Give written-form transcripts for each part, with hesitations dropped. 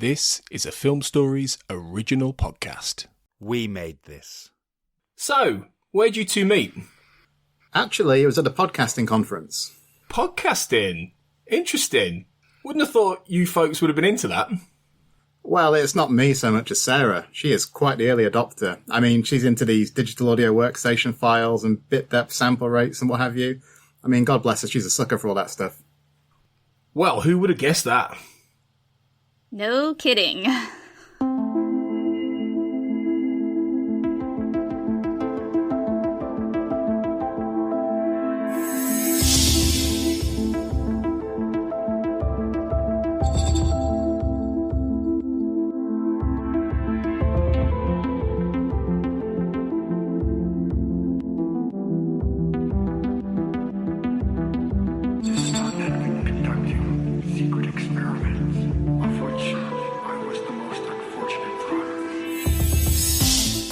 This is a Film Stories original podcast. We made this. So, where'd you two meet? Actually, it was at a podcasting conference. Podcasting? Interesting. Wouldn't have thought you folks would have been into that. Well, it's not me so much as Sarah. She is quite the early adopter. I mean, she's into these digital audio workstation files and bit depth sample rates and what have you. I mean, God bless her, she's a sucker for all that stuff. Well, who would have guessed that? No kidding.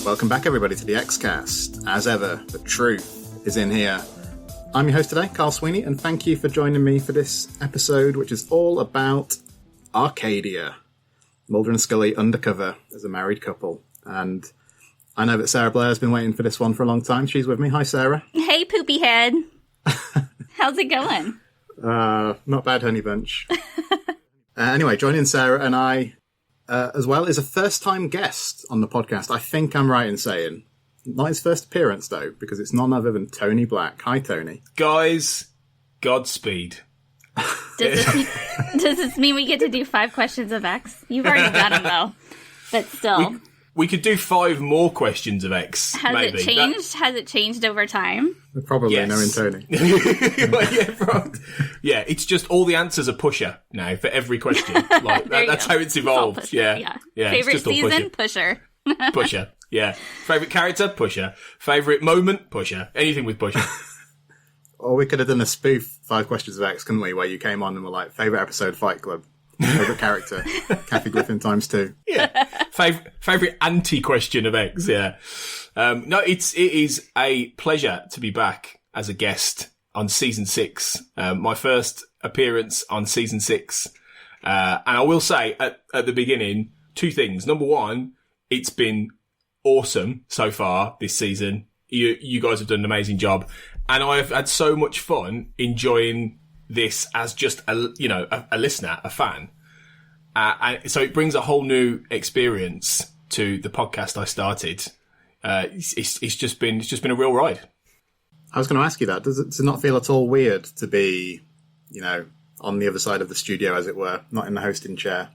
Welcome back, everybody, to the X-Cast. As ever, the truth is in here. I'm your host today, Carl Sweeney, and thank you for joining me for this episode, which is all about Arcadia. Mulder and Scully undercover as a married couple. And I know that Sarah Blair has been waiting for this one for a long time. She's with me. Hi, Sarah. Hey, poopy head. How's it going? Not bad, honey bunch. Anyway, joining Sarah and I as well is a first-time guest on the podcast. I think I'm right in saying. Not his first appearance, though, because it's none other than Tony Black. Hi, Tony. Guys, Godspeed. Does this mean we get to do 5 questions of X? You've already done them, though. But still. We could do 5 more questions of X, maybe. Has it changed? Has it changed over time? Probably, yes. Knowing Tony. Yeah, it's just all the answers are pusher now for every question. Like that's how it's evolved. Yeah. Favorite season? Pusher. Pusher. Yeah. Favorite character? Pusher. Favorite moment? Pusher. Anything with pusher. Or we could have done a spoof 5 questions of X, couldn't we? Where you came on and were like, favorite episode, Fight Club. Favorite character, Cathy Griffin ×2. Yeah. Favorite anti-question of X, yeah. No, it is a pleasure to be back as a guest on season 6. My first appearance on season 6. And I will say at the beginning, 2 things. Number 1, it's been awesome so far this season. You guys have done an amazing job. And I've had so much fun enjoying this as just a listener, a fan. And so it brings a whole new experience to the podcast I started. It's just been a real ride. I was going to ask you that. Does it not feel at all weird to be, on the other side of the studio, as it were, not in the hosting chair?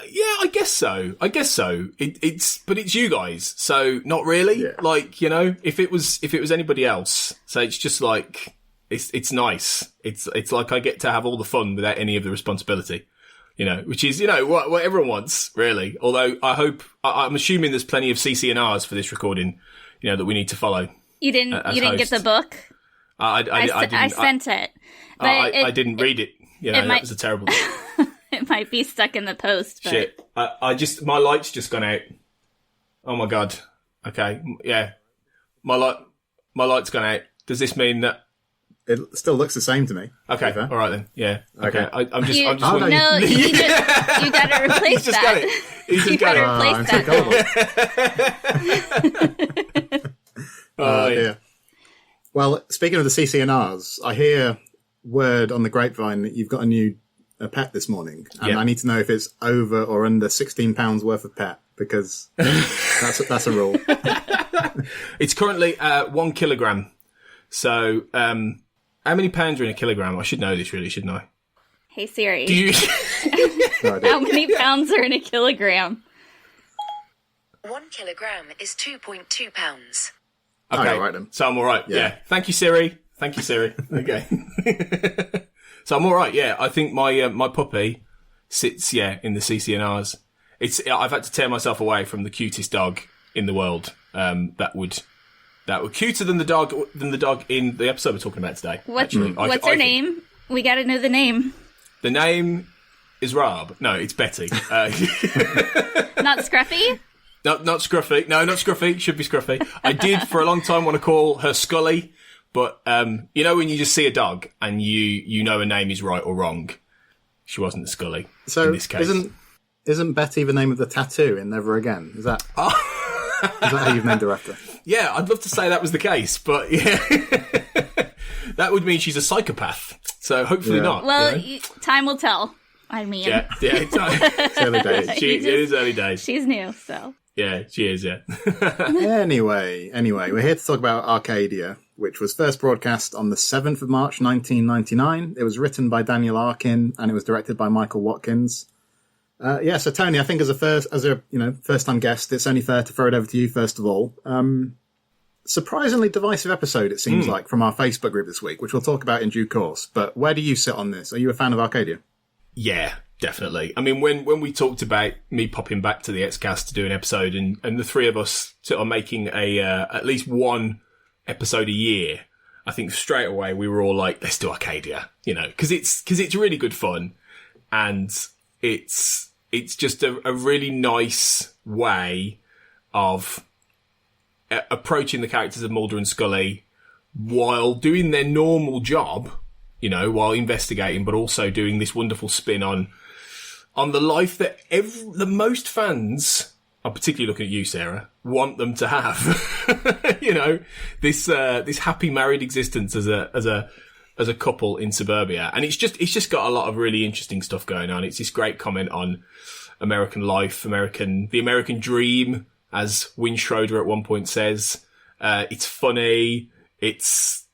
Yeah, I guess so. But it's you guys, so not really. Yeah. Like, if it was anybody else, so it's just like it's nice. It's like I get to have all the fun without any of the responsibility. Which is, what everyone wants, really. Although I'm assuming there's plenty of CC&Rs for this recording, that we need to follow. You didn't get the book? I sent it. But I didn't read it. That was a terrible thing. It might be stuck in the post. But... Shit. My light's just gone out. Oh my God. Okay. Yeah. My light's gone out. Does this mean that? It still looks the same to me. Okay, all right then. Yeah. Okay. I'm just. You gotta replace that. You gotta replace that. Yeah. Well, speaking of the CC&Rs, I hear word on the grapevine that you've got a new pet this morning, and I need to know if it's over or under £16 worth of pet, because that's a rule. It's currently 1 kilogram. So. How many pounds are in a kilogram? I should know this, really, shouldn't I? Hey, Siri. Do you... How many pounds are in a kilogram? 1 kilogram is 2.2 pounds. Okay, all right, then. So I'm all right. Yeah. Thank you, Siri. Okay. So I'm all right. Yeah, I think my puppy sits in the CC&Rs. I've had to tear myself away from the cutest dog in the world. That were cuter than the dog in the episode we're talking about today. What's her name? We got to know the name. The name is Rob. No, it's Betty. Not Scruffy? No, not Scruffy. No, not Scruffy. Should be Scruffy. I did for a long time want to call her Scully, but when you just see a dog and you know a name is right or wrong, she wasn't the Scully in this case. Isn't Betty the name of the tattoo in Never Again? Is that how you've named her after? Yeah, I'd love to say that was the case, but yeah. That would mean she's a psychopath. So hopefully not. Well, time will tell. I mean. Yeah, it's early days. It is early days. She's new, so. Yeah, she is, yeah. Anyway, we're here to talk about Arcadia, which was first broadcast on the 7th of March, 1999. It was written by Daniel Arkin, and it was directed by Michael Watkins. So Tony, I think as a first-time guest, it's only fair to throw it over to you first of all. Surprisingly divisive episode, it seems like, from our Facebook group this week, which we'll talk about in due course. But where do you sit on this? Are you a fan of Arcadia? Yeah, definitely. I mean, when we talked about me popping back to the Xcast to do an episode, and the three of us sort of making at least one episode a year, I think straight away we were all like, let's do Arcadia, because it's really good fun, and it's just a really nice way of approaching the characters of Mulder and Scully while doing their normal job, while investigating, but also doing this wonderful spin on the life that the most fans, I'm particularly looking at you, Sarah, want them to have. This happy married existence as a couple in suburbia. And it's just got a lot of really interesting stuff going on. It's this great comment on American life, the American dream, as Win Schroeder at one point says. It's funny. It's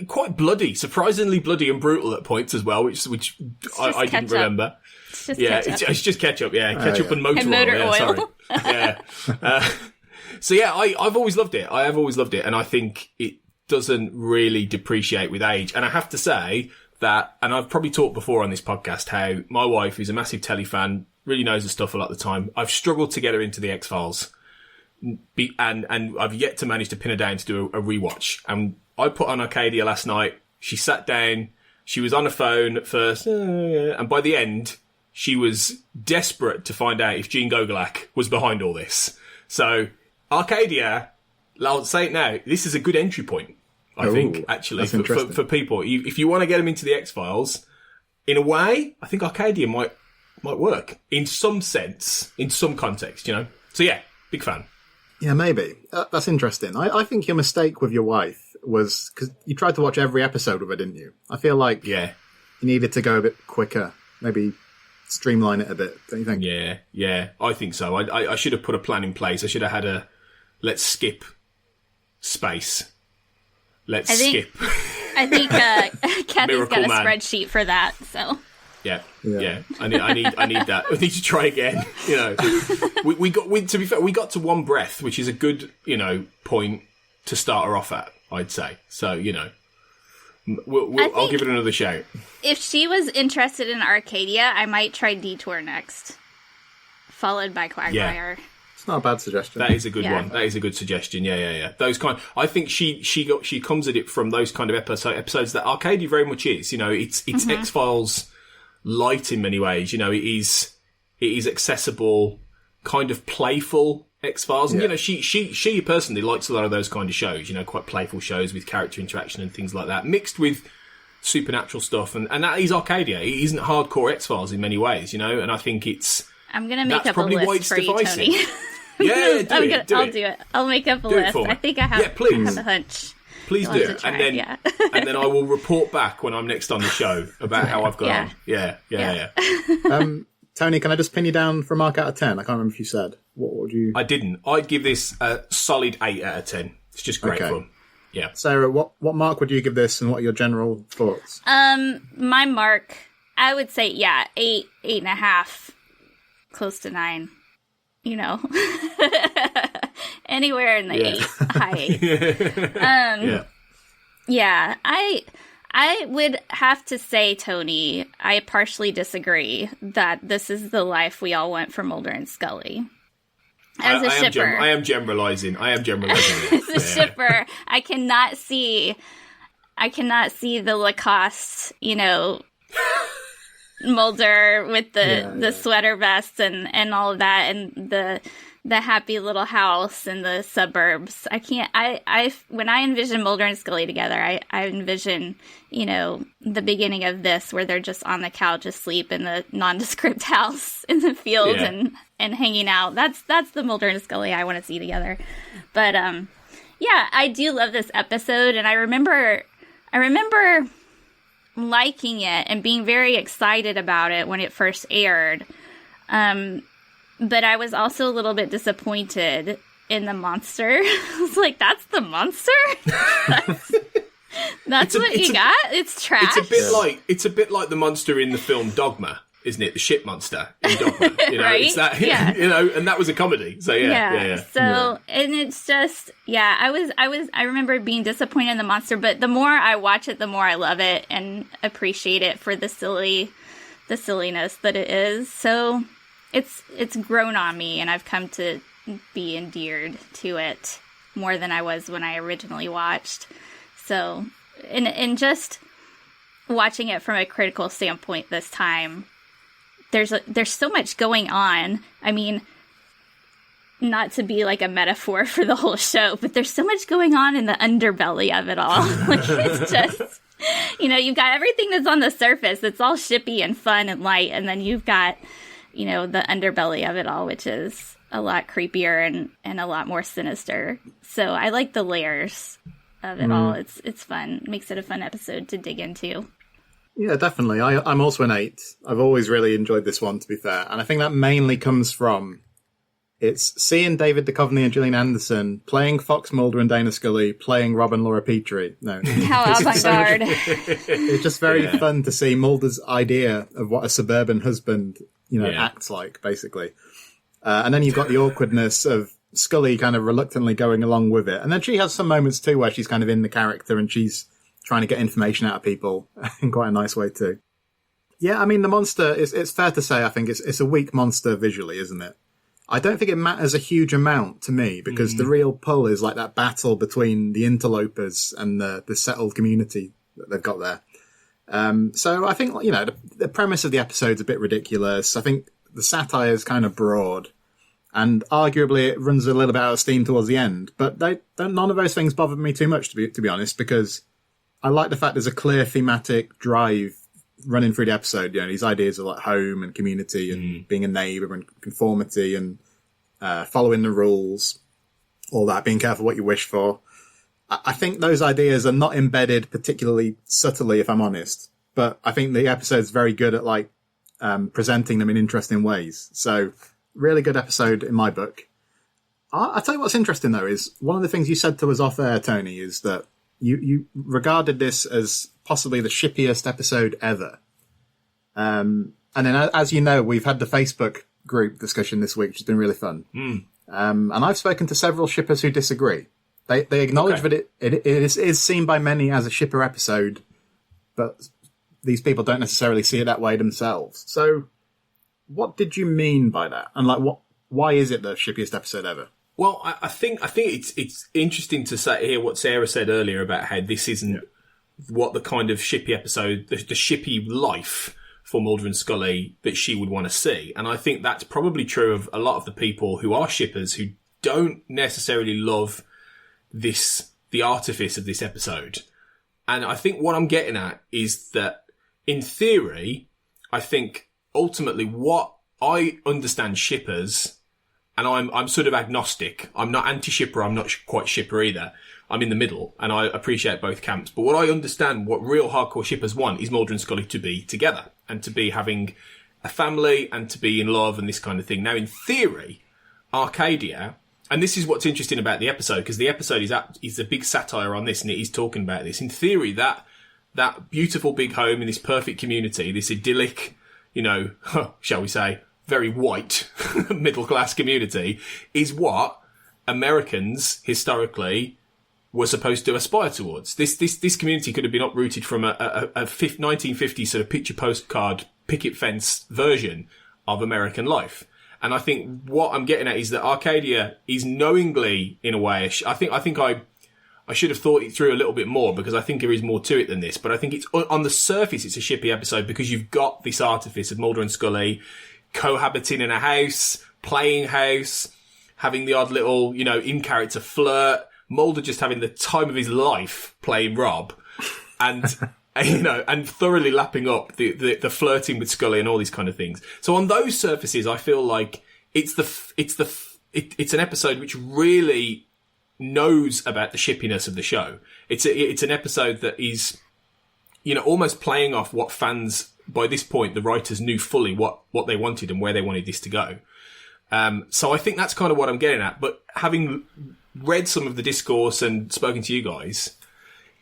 quite bloody, surprisingly bloody and brutal at points as well, which I didn't remember. It's just ketchup. It's just ketchup. Yeah, ketchup and motor oil. Sorry. Yeah. So yeah, I've always loved it. I have always loved it, and I think it doesn't really depreciate with age. And I have to say that, and I've probably talked before on this podcast how my wife, who's a massive telly fan, really knows the stuff a lot of the time. I've struggled to get her into the X-Files, and I've yet to manage to pin her down to do a rewatch. And I put on Arcadia last night. She sat down. She was on her phone at first, and by the end, she was desperate to find out if Gene Gogolak was behind all this. So Arcadia, I'll say it now, this is a good entry point, I think, actually, for people. If you want to get them into the X-Files, in a way, I think Arcadia might work in some sense, in some context, So yeah, big fan. Yeah, maybe. That's interesting. I think your mistake with your wife was because you tried to watch every episode of it, didn't you? I feel like you needed to go a bit quicker, maybe streamline it a bit, don't you think? Yeah, I think so. I should have put a plan in place. I should have had a let's skip space. I think Cathy's got a spreadsheet for that, so. Yeah. I need that. I need to try again. We to be fair, we got to one breath, which is a good, point to start her off at, I'd say. So, I'll give it another shout. If she was interested in Arcadia, I might try Detour next, followed by Quagmire. Yeah. It's not a bad suggestion. That is a good one. That is a good suggestion. Yeah. Those kind. I think she comes at it from those kind of episodes that Arcadia very much is. It's X-Files light in many ways. It is accessible, kind of playful X-Files. And, she personally likes a lot of those kind of shows, quite playful shows with character interaction and things like that, mixed with supernatural stuff. And that is Arcadia. It isn't hardcore X-Files in many ways, and I think I'm going to make up a list for you, Tony. Yeah, do it. I'll do it. I'll make up a list. I think I have, I have a hunch. Please do. And then I will report back when I'm next on the show about how I've got on. Yeah. Tony, can I just pin you down for a mark out of 10? I can't remember if you said. What would you... I didn't. I'd give this a solid 8 out of 10. It's just great fun. Yeah. Sarah, what mark would you give this, and what are your general thoughts? My mark, I would say, 8.5, close to 9. Anywhere in the 8, high 8. Yeah, I would have to say, Tony, I partially disagree that this is the life we all want for Mulder and Scully. As a shipper. I am generalizing. As a shipper, I cannot see the Lacoste, Mulder with the sweater vest and all of that, and the happy little house in the suburbs. When I envision Mulder and Scully together, I envision, the beginning of this where they're just on the couch asleep in the nondescript house in the field and hanging out. That's the Mulder and Scully I want to see together. But, I do love this episode. And I remember liking it and being very excited about it when it first aired. But I was also a little bit disappointed in the monster. I was like, that's the monster? That's what you got? It's trash. It's a bit like the monster in the film Dogma, isn't it? The shit monster in Dogma. Right? It's that, and that was a comedy. So So, and it's just, I remember being disappointed in the monster, but the more I watch it, the more I love it and appreciate it for the silliness that it is. So it's grown on me, and I've come to be endeared to it more than I was when I originally watched. So, and just watching it from a critical standpoint this time, there's so much going on. I mean, not to be like a metaphor for the whole show, but there's so much going on in the underbelly of it all. Like, it's just, you've got everything that's on the surface that's all shippy and fun and light, and then you've got, the underbelly of it all, which is a lot creepier and a lot more sinister. So I like the layers of it all. It's fun. It makes it a fun episode to dig into. Yeah, definitely. I'm also an 8. I've always really enjoyed this one, to be fair. And I think that mainly comes from it's seeing David Duchovny and Gillian Anderson playing Fox Mulder and Dana Scully, playing Rob and Laura Petrie. No. How avant-garde. It's just very fun to see Mulder's idea of what a suburban husband, acts like, basically. And then you've got the awkwardness of Scully kind of reluctantly going along with it. And then she has some moments too where she's kind of in the character and she's trying to get information out of people in quite a nice way too. Yeah, I mean, the monster, it's fair to say, I think it's a weak monster visually, isn't it? I don't think it matters a huge amount to me because the real pull is like that battle between the interlopers and the settled community that they've got there. So I think, the premise of the episode's a bit ridiculous. I think the satire is kind of broad. And arguably it runs a little bit out of steam towards the end. But none of those things bothered me too much, to be honest, because I like the fact there's a clear thematic drive running through the episode. These ideas of like home and community and being a neighbour and conformity and following the rules, all that, being careful what you wish for. I think those ideas are not embedded particularly subtly, if I'm honest. But I think the episode's very good at presenting them in interesting ways. So really good episode in my book. I'll tell you what's interesting, though, is one of the things you said to us off air, Tony, is that you regarded this as possibly the shippiest episode ever. And then, as you know, we've had the Facebook group discussion this week, which has been really fun. And I've spoken to several shippers who disagree. They acknowledge that it is seen by many as a shipper episode, but these people don't necessarily see it that way themselves. So what did you mean by that? And why is it the shippiest episode ever? Well, I think it's interesting to hear what Sarah said earlier about how this isn't what the kind of shippy episode, the shippy life for Mulder and Scully that she would want to see. And I think that's probably true of a lot of the people who are shippers who don't necessarily love the artifice of this episode. And I think what I'm getting at is that in theory, I think ultimately what I understand shippers, and I'm sort of agnostic. I'm not anti-shipper. I'm not quite shipper either. I'm in the middle, and I appreciate both camps. But what I understand, what real hardcore shippers want, is Mulder and Scully to be together and to be having a family and to be in love and this kind of thing. Now, in theory, Arcadia, and this is what's interesting about the episode, because the episode is a big satire on this, and it is talking about this. In theory, that beautiful big home in this perfect community, this idyllic, shall we say, very white middle-class community, is what Americans historically were supposed to aspire towards. This community could have been uprooted from a 1950s sort of picture postcard picket fence version of American life. And I think what I'm getting at is that Arcadia is knowingly, in a way, I think I should have thought it through a little bit more, because I think there is more to it than this. But I think it's on the surface, it's a shippy episode because you've got this artifice of Mulder and Scully cohabiting in a house, playing house, having the odd little, you know, in-character flirt. Mulder just having the time of his life playing Rob. And, you know, and thoroughly lapping up the flirting with Scully and all these kind of things. So on those surfaces, I feel like it's an episode which really knows about the shippiness of the show. It's an episode that is, you know, almost playing off what fans, by this point, the writers knew fully what they wanted and where they wanted this to go. So I think that's kind of what I'm getting at. But having read some of the discourse and spoken to you guys,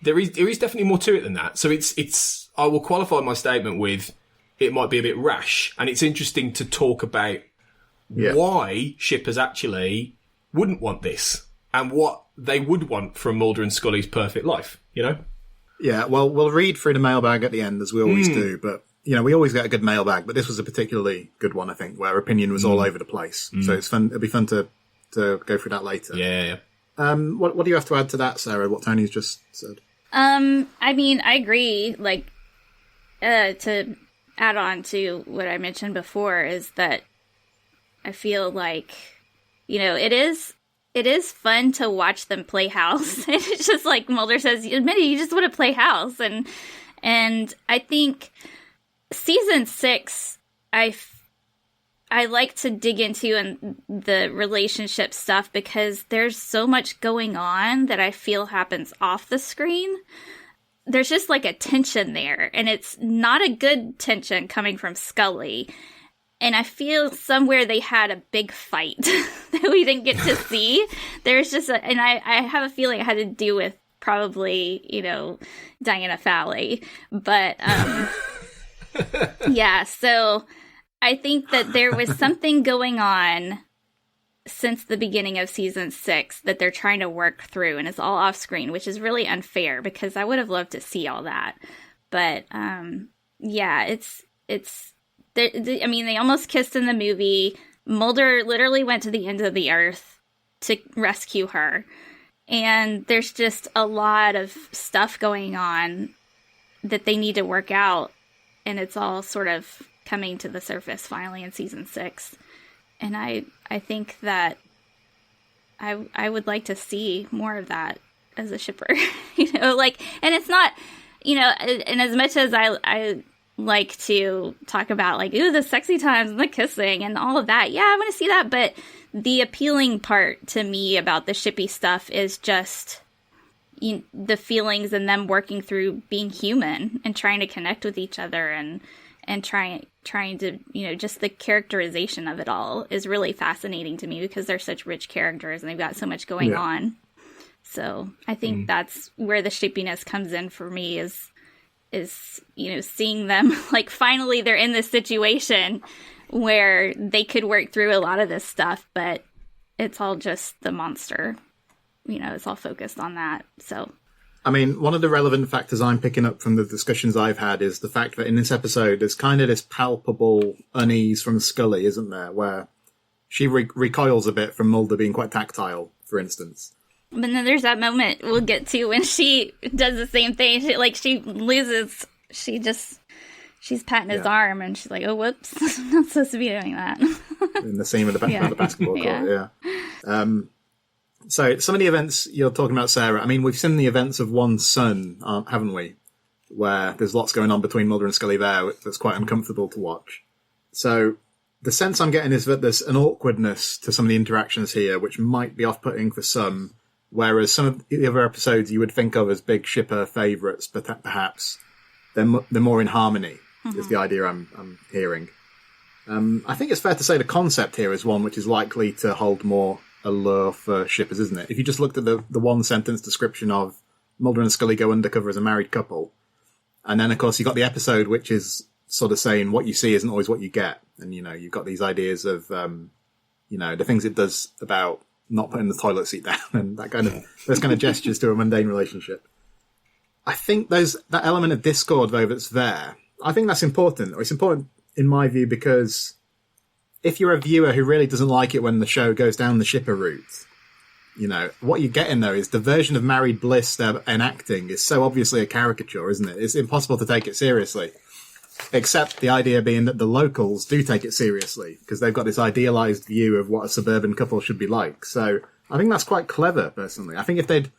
there is definitely more to it than that. So it's I will qualify my statement with it might be a bit rash, and it's interesting to talk about why shippers actually wouldn't want this and what they would want from Mulder and Scully's perfect life, you know? Yeah, well, we'll read through the mailbag at the end, as we always do, but, you know, we always get a good mailbag, but this was a particularly good one, I think, where opinion was all over the place. So it's fun. It'll be fun to go through that later. Yeah. What do you have to add to that, Sarah, what Tony's just said? I mean, I agree, like, to add on to what I mentioned before is that I feel like, you know, it is fun to watch them play house. It's just like Mulder says, admit it, you just want to play house. And I think season 6, I like to dig into the relationship stuff because there's so much going on that I feel happens off the screen. There's just like a tension there, and it's not a good tension coming from Scully. And I feel somewhere they had a big fight that we didn't get to see. There's just and I have a feeling it had to do with probably, you know, Diana Fowley. But, yeah, so I think that there was something going on since the beginning of season 6 that they're trying to work through, and it's all off screen, which is really unfair because I would have loved to see all that. But, yeah, it's I mean, they almost kissed in the movie. Mulder literally went to the end of the earth to rescue her. And there's just a lot of stuff going on that they need to work out. And it's all sort of coming to the surface finally in season 6. And I think that I would like to see more of that as a shipper. You know, like, and it's not, you know, and as much as I like to talk about, like, ooh, the sexy times and the kissing and all of that. Yeah, I want to see that. But the appealing part to me about the shippy stuff is just the feelings and them working through being human and trying to connect with each other and trying to, you know, just the characterization of it all is really fascinating to me because they're such rich characters and they've got so much going on. So I think that's where the shippiness comes in for me is, you know, seeing them, like, finally they're in this situation where they could work through a lot of this stuff, but it's all just the monster. You know, it's all focused on that. So, I mean, one of the relevant factors I'm picking up from the discussions I've had is the fact that in this episode, there's kind of this palpable unease from Scully, isn't there? Where she recoils a bit from Mulder being quite tactile, for instance. But then there's that moment we'll get to when she does the same thing. She loses. She's patting his arm, and she's like, "Oh, whoops! I'm not supposed to be doing that." In the scene of the basketball court, So some of the events you're talking about, Sarah. I mean, we've seen the events of One Son, haven't we? Where there's lots going on between Mulder and Scully there that's quite uncomfortable to watch. So the sense I'm getting is that there's an awkwardness to some of the interactions here, which might be off-putting for some. Whereas some of the other episodes you would think of as big shipper favourites, but perhaps they're more in harmony, is the idea I'm hearing. I think it's fair to say the concept here is one which is likely to hold more allure for shippers, isn't it? If you just looked at the one-sentence description of Mulder and Scully go undercover as a married couple, and then, of course, you've got the episode which is sort of saying what you see isn't always what you get. And, you know, you've got these ideas of, you know, the things it does about not putting the toilet seat down and those kind of gestures to a mundane relationship. I think that element of discord, though, that's there, I think that's important. It's important in my view because if you're a viewer who really doesn't like it when the show goes down the shipper route, you know, what you're getting, though, is the version of married bliss they're enacting is so obviously a caricature, isn't it? It's impossible to take it seriously. Except the idea being that the locals do take it seriously because they've got this idealized view of what a suburban couple should be like. So I think that's quite clever, personally. I think if they'd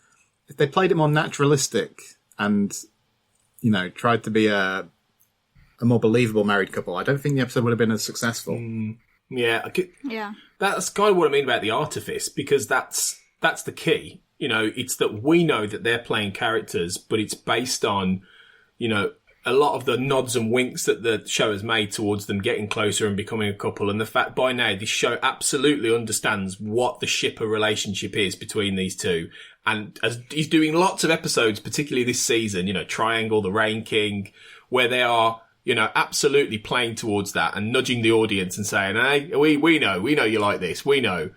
played it more naturalistic and, tried to be a more believable married couple, I don't think the episode would have been as successful. Yeah. Yeah. That's kind of what I mean about the artifice, because that's the key. It's that we know that they're playing characters, but it's based on, a lot of the nods and winks that the show has made towards them getting closer and becoming a couple. And the fact by now this show absolutely understands what the shipper relationship is between these two. And as he's doing lots of episodes, particularly this season, Triangle, The Rain King, where they are, absolutely playing towards that and nudging the audience and saying, hey, we know you like this. We know.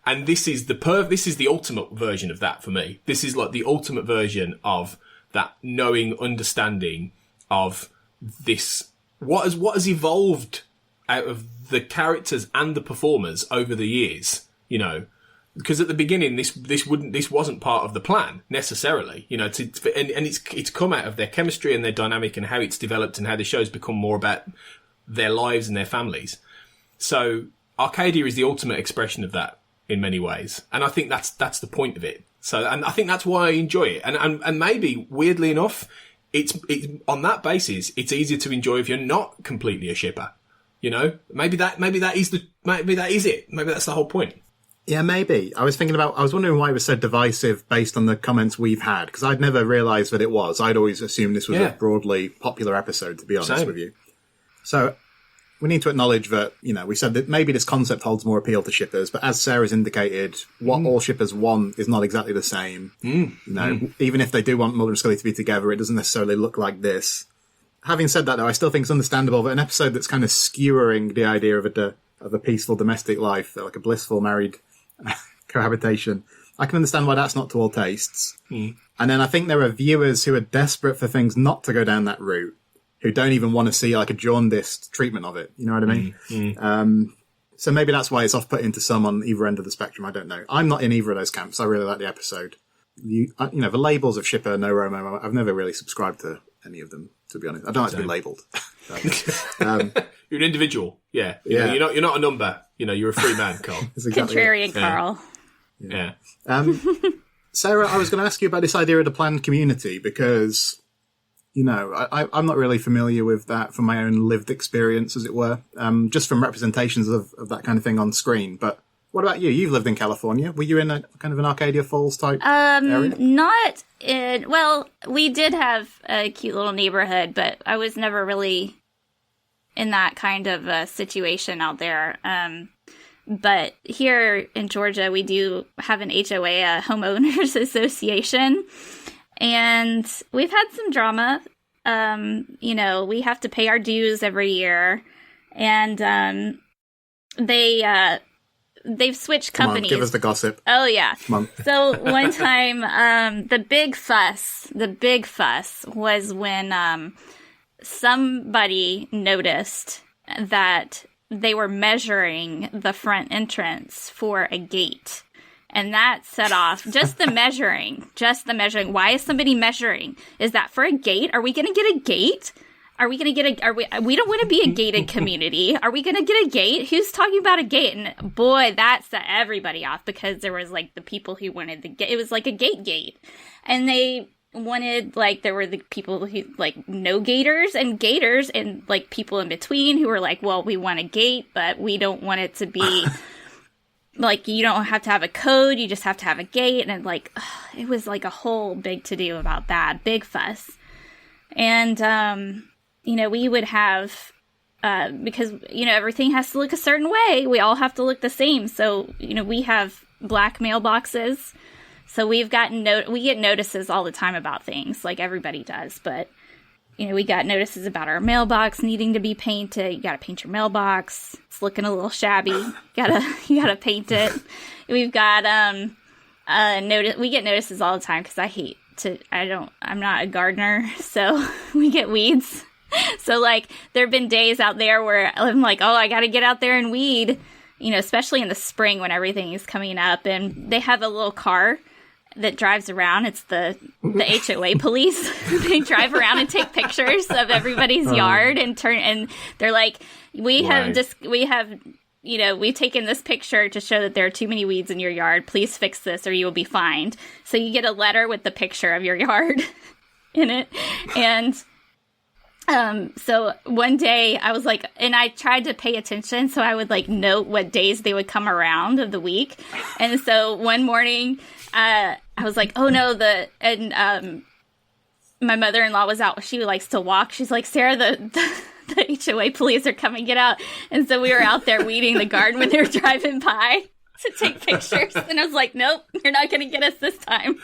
And this is the ultimate version of that for me. This is like the ultimate version of that knowing, understanding of this, what has evolved out of the characters and the performers over the years, because at the beginning this wasn't part of the plan necessarily, and it's come out of their chemistry and their dynamic and how it's developed and how the show's become more about their lives and their families. So Arcadia is the ultimate expression of that in many ways, and I think that's the point of it. So, and I think that's why I enjoy it, and maybe weirdly enough, it's on that basis, it's easier to enjoy if you're not completely a shipper. Maybe that is it. Maybe that's the whole point. Yeah, maybe. I was wondering why it was so divisive based on the comments we've had, because I'd never realised that it was. I'd always assumed this was a broadly popular episode, to be honest with you. So we need to acknowledge that, we said that maybe this concept holds more appeal to shippers, but as Sarah's indicated, what all shippers want is not exactly the same. Even if they do want Mulder and Scully to be together, it doesn't necessarily look like this. Having said that, though, I still think it's understandable that an episode that's kind of skewering the idea of a peaceful domestic life, like a blissful married cohabitation, I can understand why that's not to all tastes. And then I think there are viewers who are desperate for things not to go down that route, who don't even want to see like a jaundiced treatment of it. You know what I mean? So maybe that's why it's off-putting to some on either end of the spectrum. I don't know. I'm not in either of those camps. I really like the episode. The labels of shipper, no Romo, I've never really subscribed to any of them, to be honest. I don't like to be labelled. You're an individual. Yeah. You're not a number. You're a free man, Carl. Exactly Contrarian Carl. Yeah. Sarah, I was going to ask you about this idea of the planned community because, I'm not really familiar with that from my own lived experience, as it were, just from representations of that kind of thing on screen. But what about you? You've lived in California. Were you in a kind of an Arcadia Falls type area? Not in, well, we did have a cute little neighborhood, but I was never really in that kind of a situation out there. But here in Georgia, we do have an HOA, a homeowners association, and we've had some drama. We have to pay our dues every year, and they've switched companies. Come on, give us the gossip. Oh yeah. Come on. So one time, the big fuss was when somebody noticed that they were measuring the front entrance for a gate. And that set off just the measuring. Why is somebody measuring? Is that for a gate? Are we going to get a gate? Are we going to get we don't want to be a gated community. Are we going to get a gate? Who's talking about a gate? And boy, that set everybody off because there was like the people who wanted the gate. It was like a gate. And they wanted, like, there were the people who, like, no gators and like people in between who were like, well, we want a gate, but we don't want it to be like, you don't have to have a code, you just have to have a gate. And like, it was like a whole big to-do about that, big fuss. And, we would have, because, everything has to look a certain way. We all have to look the same. So, we have black mailboxes. So we get notices all the time about things, like everybody does. But, we got notices about our mailbox needing to be painted. You got to paint your mailbox. It's looking a little shabby. You gotta paint it. We've got we get notices all the time because I'm not a gardener, so we get weeds. So like there've been days out there where I'm like, oh, I got to get out there and weed, especially in the spring when everything is coming up. And they have a little car that drives around. It's the HOA police. They drive around and take pictures of everybody's yard and they're like, we've taken this picture to show that there are too many weeds in your yard. Please fix this or you will be fined. So you get a letter with the picture of your yard in it. And so one day I was like, and I tried to pay attention, so I would like note what days they would come around of the week. And so one morning, I was like, oh no, my mother-in-law was out. She likes to walk. She's like, Sarah, the HOA police are coming, get out. And so we were out there weeding the garden when they were driving by to take pictures. And I was like, nope, you're not going to get us this time.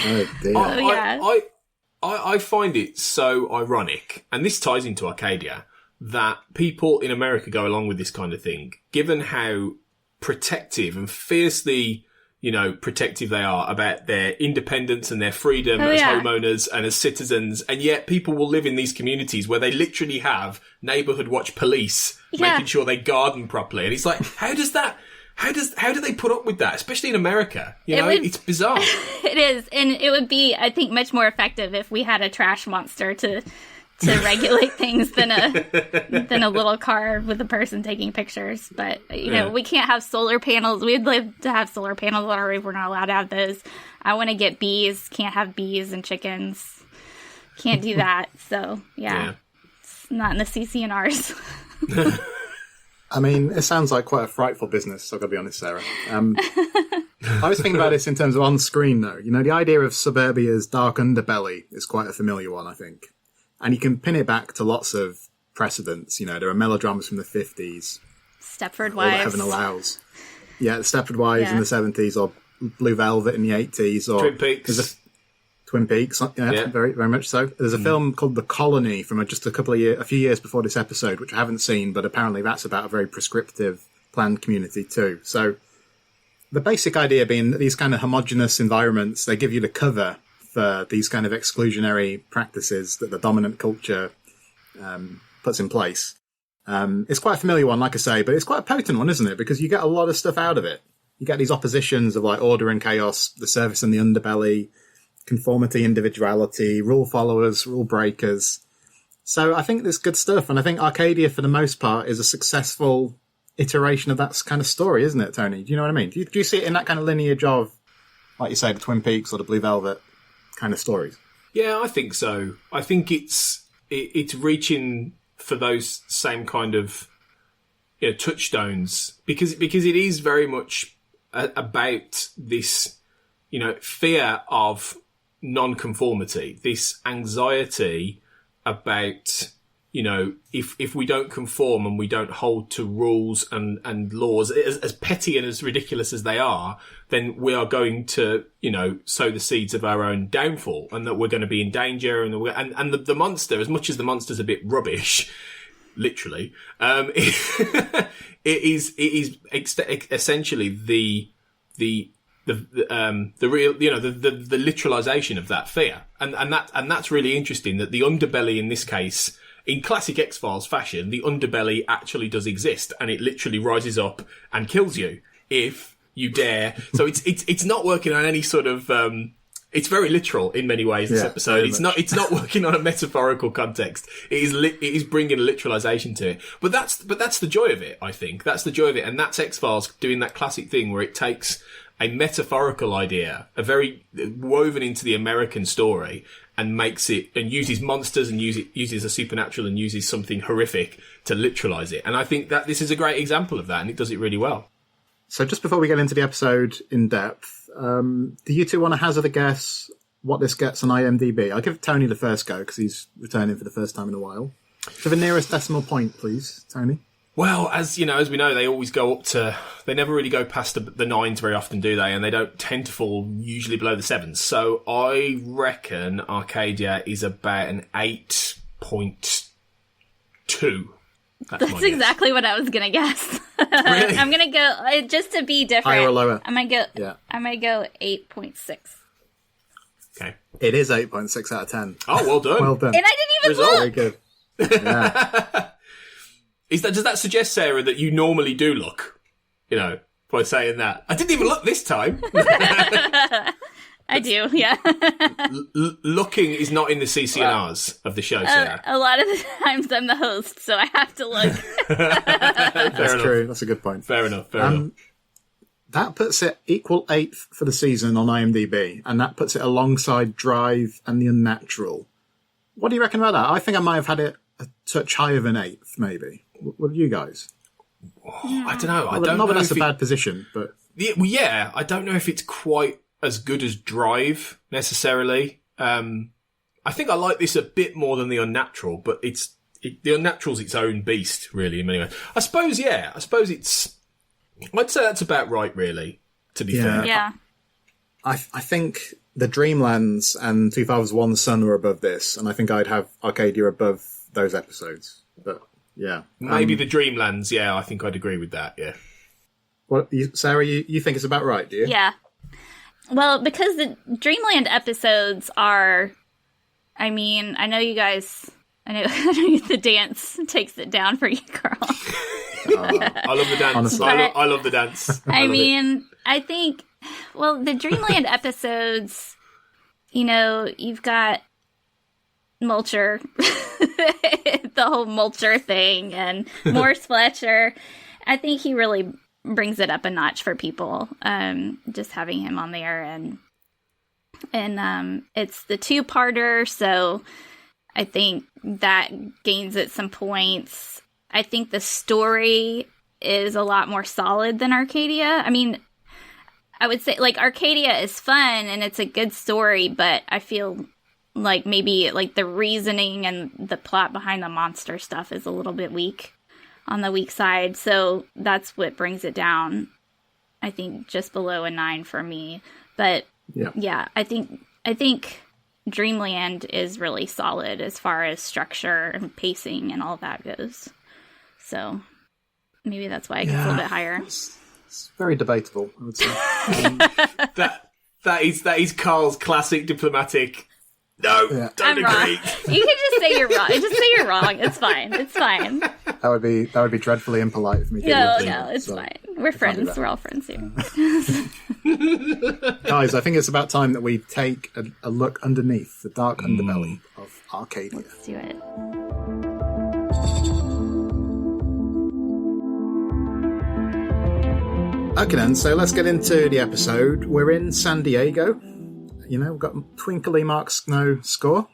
Oh, dear. I find it so ironic, and this ties into Arcadia, that people in America go along with this kind of thing, given how protective and fiercely, protective they are about their independence and their freedom as homeowners and as citizens, and yet people will live in these communities where they literally have neighbourhood watch police making sure they garden properly. And it's like, how do they put up with that, especially in America? It's bizarre. It is, and it would be, I think, much more effective if we had a trash monster to regulate things than a little car with a person taking pictures. But we can't have solar panels. We'd love to have solar panels on our roof. We're not allowed to have those. I want to get bees. Can't have bees and chickens. Can't do that. So it's not in the CCNRs. I mean, it sounds like quite a frightful business, I've got to be honest, Sarah. I was thinking about this in terms of on-screen, though. The idea of suburbia's dark underbelly is quite a familiar one, I think. And you can pin it back to lots of precedents. There are melodramas from the 50s. Stepford All Wives. that heaven allows. Yeah, Stepford Wives in the 70s, or Blue Velvet in the 80s. Or Twin Peaks. Twin Peaks, very, very much so. There's a film called The Colony from just a few years before this episode, which I haven't seen, but apparently that's about a very prescriptive planned community too. So the basic idea being that these kind of homogenous environments, they give you the cover for these kind of exclusionary practices that the dominant culture puts in place. It's quite a familiar one, like I say, but it's quite a potent one, isn't it? Because you get a lot of stuff out of it. You get these oppositions of like order and chaos, the surface and the underbelly, conformity, individuality, rule followers, rule breakers. So I think there's good stuff. And I think Arcadia, for the most part, is a successful iteration of that kind of story, isn't it, Tony? Do you know what I mean? Do you see it in that kind of lineage of, like you say, the Twin Peaks or the Blue Velvet kind of stories? Yeah, I think so. I think it's reaching for those same kind of touchstones because it is very much about this, fear of non-conformity, this anxiety about, if we don't conform and we don't hold to rules and laws, as petty and as ridiculous as they are, then we are going to, sow the seeds of our own downfall, and that we're going to be in danger. And the monster, as much as the monster's a bit rubbish, literally, it is essentially the real, the literalization of that fear, and that's really interesting. That the underbelly in this case, in classic X-Files fashion, the underbelly actually does exist, and it literally rises up and kills you if you dare. So it's not working on any sort of. It's very literal in many ways. This episode, it's not working on a metaphorical context. It is bringing a literalization to it. But that's the joy of it. I think that's the joy of it, and that's X-Files doing that classic thing where it takes a metaphorical idea, a very woven into the American story, and makes it, and uses monsters and uses a supernatural and uses something horrific to literalize it. And I think that this is a great example of that, and it does it really well. So just before we get into the episode in depth, do you two want to hazard a guess what this gets on IMDb? I'll give Tony the first go because he's returning for the first time in a while. To the nearest decimal point, please, Tony. Well, as we know, they always go up to. They never really go past the nines very often, do they? And they don't tend to fall usually below the sevens. So I reckon Arcadia is about an 8.2. That's exactly what I was gonna guess. Really? I'm gonna go just to be different. Higher or lower? I might go 8.6. Okay. It is 8.6 out of 10. Oh, well done. Well done. And I didn't even Result. Very look. good. Yeah. Does that suggest, Sarah, that you normally do look, by saying that. I didn't even look this time. I do, yeah. Looking is not in the CCNRs of the show, Sarah. A lot of the times I'm the host, so I have to look. That's true. That's a good point. Fair enough. That puts it equal 8th for the season on IMDb, and that puts it alongside Drive and The Unnatural. What do you reckon about that? I think I might have had it a touch higher than 8th, maybe. What do you guys? I don't know. Not that that's a bad position, but... Yeah, I don't know if it's quite as good as Drive, necessarily. I think I like this a bit more than The Unnatural, but The Unnatural's its own beast, really, in many ways. I suppose it's... I'd say that's about right, really, to be fair. Yeah. I think the Dreamlands and Two Fathers One Son were above this, and I think I'd have Arcadia above those episodes. But, yeah. Maybe the Dreamlands, yeah, I think I'd agree with that, yeah. Sarah, you think it's about right, do you? Yeah. Well, because the Dreamland episodes are... I mean, I know you guys... I know the dance takes it down for you, Carl. I love the dance. Honestly. I love the dance. I think, well, the Dreamland episodes, you've got Mulcher, the whole Mulcher thing, and Morse Fletcher. I think he really brings it up a notch for people, just having him on there. And it's the two-parter, so I think that gains it some points. I think the story is a lot more solid than Arcadia. I mean, I would say, Arcadia is fun and it's a good story, but I feel like maybe, the reasoning and the plot behind the monster stuff is a little bit weak, on the weak side. So that's what brings it down, I think, just below a 9 for me. But, yeah I think Dreamland is really solid as far as structure and pacing and all that goes. So maybe that's why it gets a little bit higher. It's very debatable, I would say. That is Carl's classic diplomatic. No, don't I'm agree. wrong. You can just say you're wrong. Just say you're wrong. It's fine. It's fine. That would be dreadfully impolite for me. No, it's fine. We're friends. We're all friends here. Guys, I think it's about time that we take a look underneath the dark underbelly of Arcadia. Let's do it. Okay then, so let's get into the episode. We're in San Diego. We've got Twinkly Mark Snow score.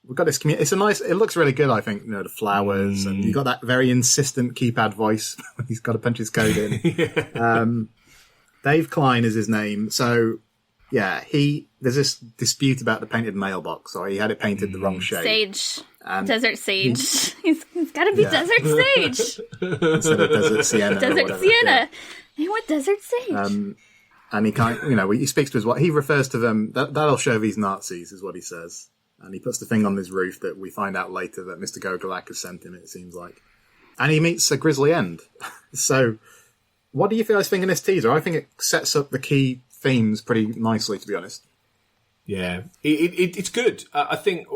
We've got this community. It looks really good, I think. The flowers, and you've got that very insistent keypad voice when he's got to punch his code in. Dave Klein is his name. So, yeah, there's this dispute about the painted mailbox, or he had it painted the wrong shade. Sage. Desert Sage. He's got to be Desert Sage. Instead of Desert Sienna. Desert Sienna. They want Desert Sage. And he he speaks to his wife. He refers to them. That'll show these Nazis, is what he says. And he puts the thing on his roof that we find out later that Mr. Gogolak has sent him, it seems like. And he meets a grisly end. So, what do you guys think in this teaser? I think it sets up the key themes pretty nicely, to be honest. Yeah, it's good. I think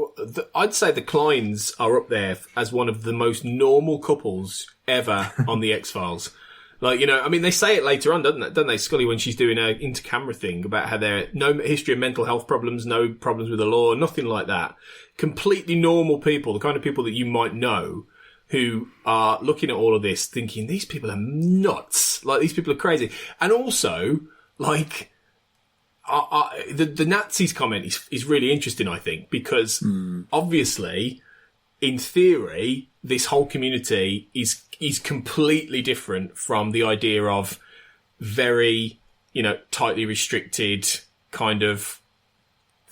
I'd say the Kleins are up there as one of the most normal couples ever on the X-Files. They say it later on, don't they, Scully, when she's doing her inter-camera thing about how there no history of mental health problems, no problems with the law, nothing like that. Completely normal people, the kind of people that you might know, who are looking at all of this thinking, these people are nuts. These people are crazy. And also, the Nazis comment is really interesting, I think, because obviously, in theory, this whole community is completely different from the idea of very, tightly restricted kind of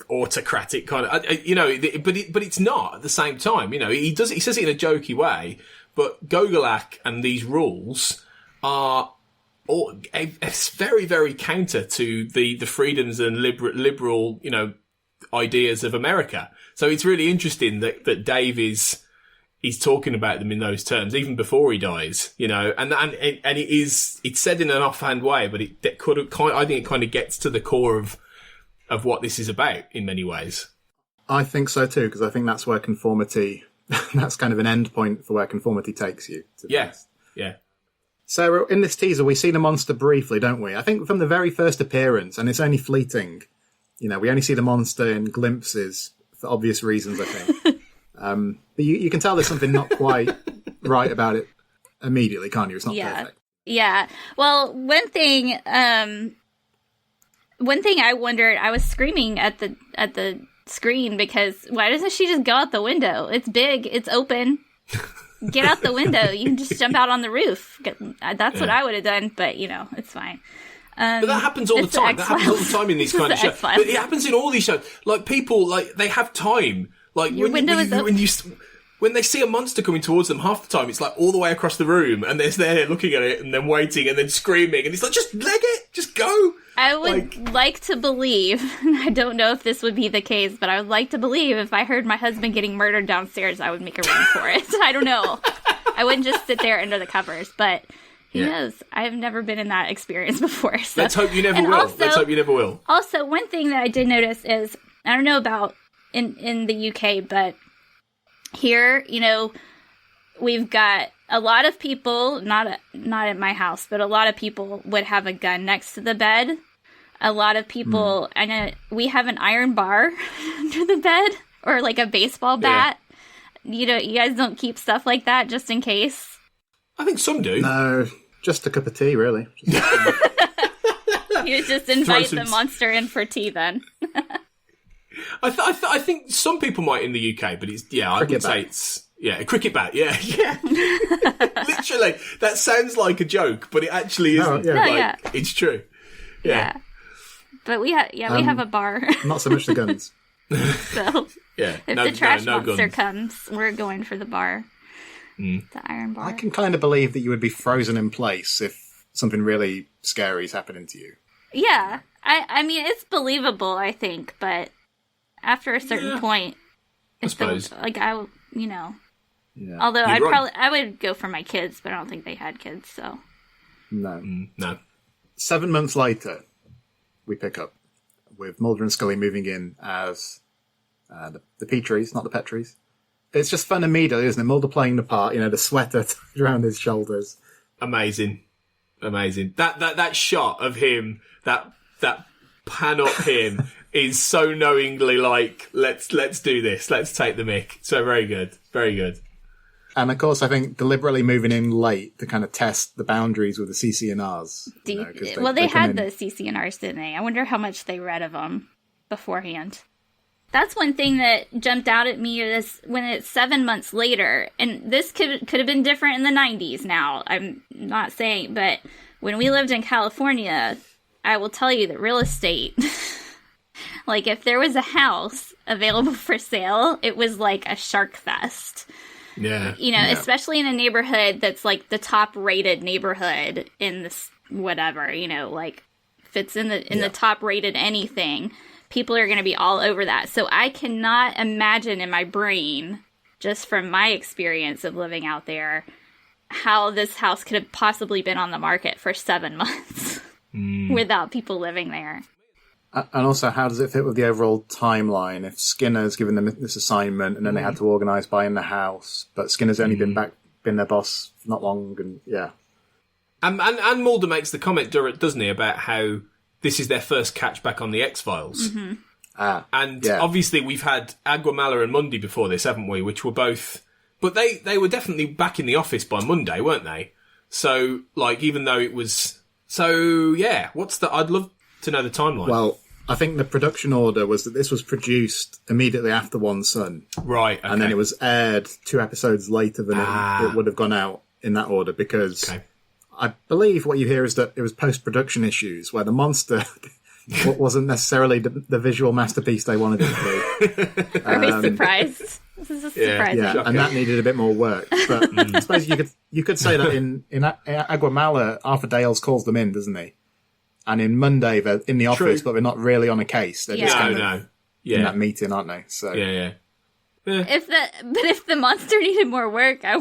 autocratic kind of, but it's not at the same time. He says it in a jokey way, but Gogolak and these rules are very, very counter to the freedoms and liberal, ideas of America. So it's really interesting that Dave he's talking about them in those terms, even before he dies, and it's said in an offhand way, but I think it kind of gets to the core of what this is about in many ways. I think so too, because I think that's where conformity, that's kind of an end point for where conformity takes you. Yeah. Sarah, in this teaser, we see the monster briefly, don't we? I think from the very first appearance, and it's only fleeting. You know, we only see the monster in glimpses for obvious reasons, I think. But you can tell there's something not quite right about it immediately, can't you? It's not perfect. Yeah. Well, one thing I wondered, I was screaming at the screen because why doesn't she just go out the window? It's big, it's open. Get out the window. You can just jump out on the roof. That's what I would have done, but you know, it's fine. But that happens all the time. That happens all the time in these kind of shows. But it happens in all these shows. Like people, like they have time. Like when they see a monster coming towards them, half the time it's like all the way across the room, and they're there looking at it and then waiting and then screaming, and it's like just leg it, just go. I would like to believe. I don't know if this would be the case, but I would like to believe if I heard my husband getting murdered downstairs, I would make a run for it. I don't know. I wouldn't just sit there under the covers, but. Who knows? I've never been in that experience before. So. Let's hope you never will. Let's hope you never will. Also, one thing that I did notice is, I don't know about in the UK, but here, you know, we've got a lot of people, not at my house, but a lot of people would have a gun next to the bed. A lot of people, I know we have an iron bar under the bed or like a baseball bat. Yeah. You know, you guys don't keep stuff like that just in case. I think some do. No, just a cup of tea, really. You just invite the monster in for tea, then. I think some people might in the UK, but it's I would say it's a cricket bat. Yeah. Literally, that sounds like a joke, but it actually isn't. It's true. Yeah. But we have a bar. Not so much the guns. So if the trash monster comes, we're going for the bar. The iron bar. I can kind of believe that you would be frozen in place if something really scary is happening to you. Yeah. I mean, it's believable, I think, but after a certain point, I suppose. Although I would go for my kids, but I don't think they had kids, so. No. 7 months later, we pick up with Mulder and Scully moving in as the Petries, not the Petries. It's just fun immediately, isn't it? Mulder playing the part, you know, the sweater around his shoulders. Amazing. That shot of him, that pan up him is so knowingly like, let's do this, let's take the mick. So very good. And of course, I think deliberately moving in late to kind of test the boundaries with the CC&Rs. They had the CC&Rs, didn't they? I wonder how much they read of them beforehand. That's one thing that jumped out at me is when it's 7 months later, and this could have been different in the 90s now, I'm not saying, but when we lived in California, I will tell you that real estate, like if there was a house available for sale, it was like a shark fest. Yeah. You know, especially in a neighborhood that's like the top rated neighborhood in this whatever, you know, like if it's in the top rated anything, people are going to be all over that. So I cannot imagine in my brain, just from my experience of living out there, how this house could have possibly been on the market for 7 months without people living there. And also, how does it fit with the overall timeline? If Skinner's given them this assignment and then they had to organise buying the house, but Skinner's only been their boss not long, and And Mulder makes the comment, doesn't he, about how this is their first catch back on the X-Files. Mm-hmm. Obviously we've had Aguamala and Monday before this, haven't we? Which were both... But they were definitely back in the office by Monday, weren't they? So, like, even though it was... So, yeah, I'd love to know the timeline. Well, I think the production order was that this was produced immediately after One Son. Right, okay. And then it was aired 2 episodes later than it would have gone out in that order because... Okay. I believe what you hear is that it was post-production issues where the monster wasn't necessarily the visual masterpiece they wanted it to be. Are we surprised? This is a surprise. Yeah, and that needed a bit more work. But I suppose you could say that in Aguamala, Arthur Dales calls them in, doesn't he? And in Monday, they're in the office, but they're not really on a case. They're just kind of in that meeting, aren't they? So If the monster needed more work, I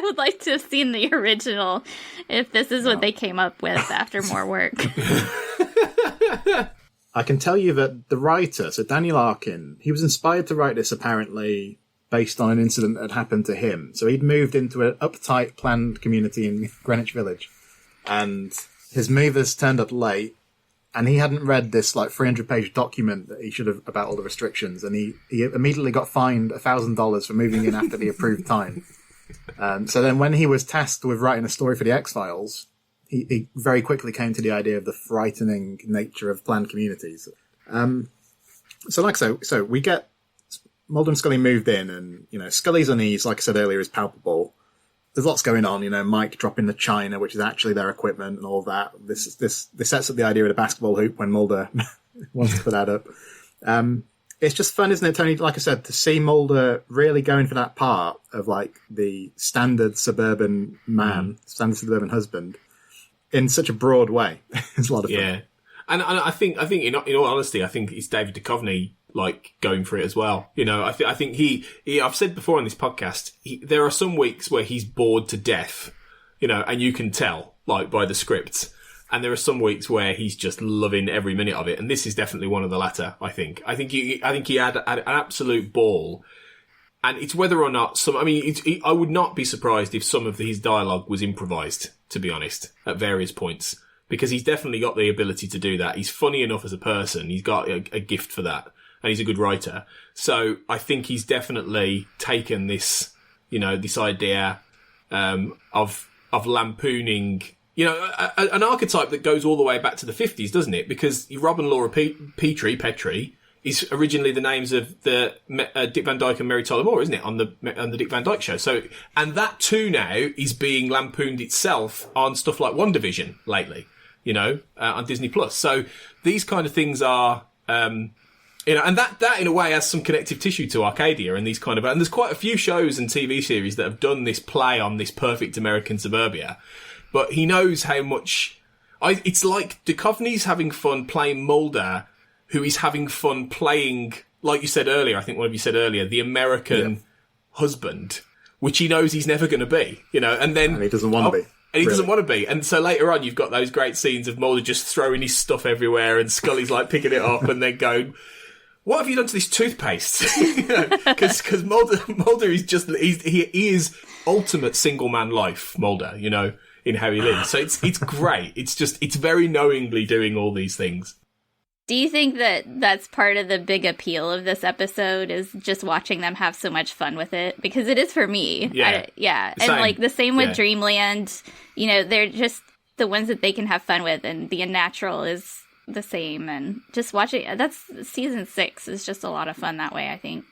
would like to have seen the original if this is what they came up with after more work. I can tell you that the writer, so Daniel Arkin, he was inspired to write this apparently based on an incident that had happened to him. So he'd moved into an uptight planned community in Greenwich Village. and his movers turned up late, and he hadn't read this 300-page document that he should have about all the restrictions, and he immediately got fined $1,000 for moving in after the approved time. So then when he was tasked with writing a story for the X-Files, he very quickly came to the idea of the frightening nature of planned communities. So we get Mulder and Scully moved in, and Scully's unease, like I said earlier, is palpable. There's lots going on, Mike dropping the china, which is actually their equipment, and all that. This sets up the idea of the basketball hoop when Mulder wants to put that up. It's just fun, isn't it, Tony? Like I said, to see Mulder really going for that part of the standard suburban man, standard suburban husband, in such a broad way. It's a lot of fun. Yeah, and I think in all honesty, I think it's David Duchovny going for it as well. I think he I've said before on this podcast, there are some weeks where he's bored to death, and you can tell by the script. And there are some weeks where he's just loving every minute of it, and this is definitely one of the latter. I think he had an absolute ball, and it's whether or not I would not be surprised if some of his dialogue was improvised, to be honest, at various points, because he's definitely got the ability to do that. He's funny enough as a person; he's got a gift for that, and he's a good writer. So I think he's definitely taken this, this idea of lampooning. An archetype that goes all the way back to the 50s, doesn't it? Because Rob and Laura Petrie is originally the names of the Dick Van Dyke and Mary Tyler Moore, isn't it? On the Dick Van Dyke Show. So, and that too now is being lampooned itself on stuff like WandaVision lately, on Disney Plus. So these kind of things are, and that in a way has some connective tissue to Arcadia and these and there's quite a few shows and TV series that have done this play on this perfect American suburbia. But he knows how much... it's like Duchovny's having fun playing Mulder, who is having fun playing, like you said earlier, I think one of you said earlier, the American husband, which he knows he's never going to be, and then... And he doesn't want to be. And he doesn't want to be. And so later on, you've got those great scenes of Mulder just throwing his stuff everywhere, and Scully's picking it up and then going... What have you done to this toothpaste? Because Mulder is just... He is ultimate single man life, Mulder, in how he lives. So it's great. It's very knowingly doing all these things. Do you think that that's part of the big appeal of this episode, is just watching them have so much fun with it? Because it is for me. Yeah. And the same with Dreamland, they're just the ones that they can have fun with, and the Unnatural is the same. And just watching, that's season 6 is just a lot of fun that way, I think.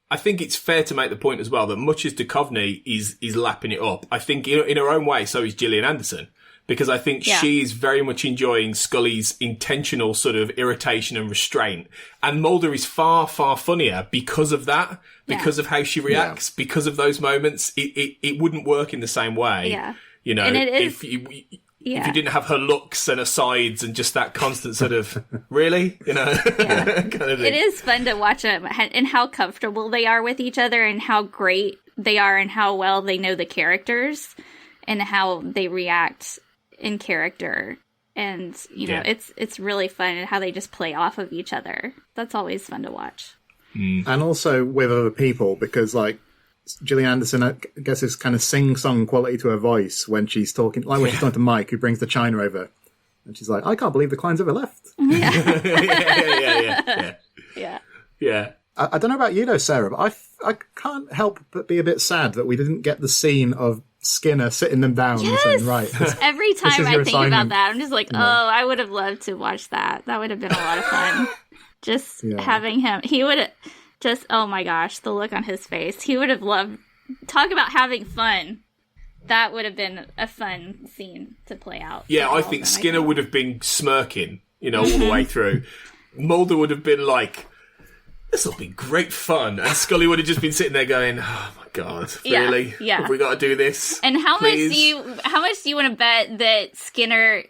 I think it's fair to make the point as well that much as Duchovny is lapping it up, I think in her own way, so is Gillian Anderson. Because I think she is very much enjoying Scully's intentional sort of irritation and restraint. And Mulder is far, far funnier because of that, because of how she reacts, because of those moments. It wouldn't work in the same way. Yeah. And it is... If you didn't have her looks and her sides and just that constant sort of, really? kind of thing. It is fun to watch them and how comfortable they are with each other and how great they are and how well they know the characters and how they react in character. And, it's really fun and how they just play off of each other. That's always fun to watch. And also with other people, because, Gillian Anderson, I guess, is kind of sing-song quality to her voice when she's talking, when she's talking to Mike, who brings the china over, and she's like, "I can't believe the client's ever left." Yeah. I don't know about you though, Sarah, but I can't help but be a bit sad that we didn't get the scene of Skinner sitting them down and saying, "Right." Every time I think about that, I'm just like, I would have loved to watch that. That would have been a lot of fun. Just having him, he would have. Just, oh my gosh, the look on his face. He would have loved... Talk about having fun. That would have been a fun scene to play out. Yeah, I think Skinner would have been smirking, all the way through. Mulder would have been like, this will be great fun. And Scully would have just been sitting there going, oh my God, really? Yeah. Have we got to do this? And how much do you want to bet that Skinner...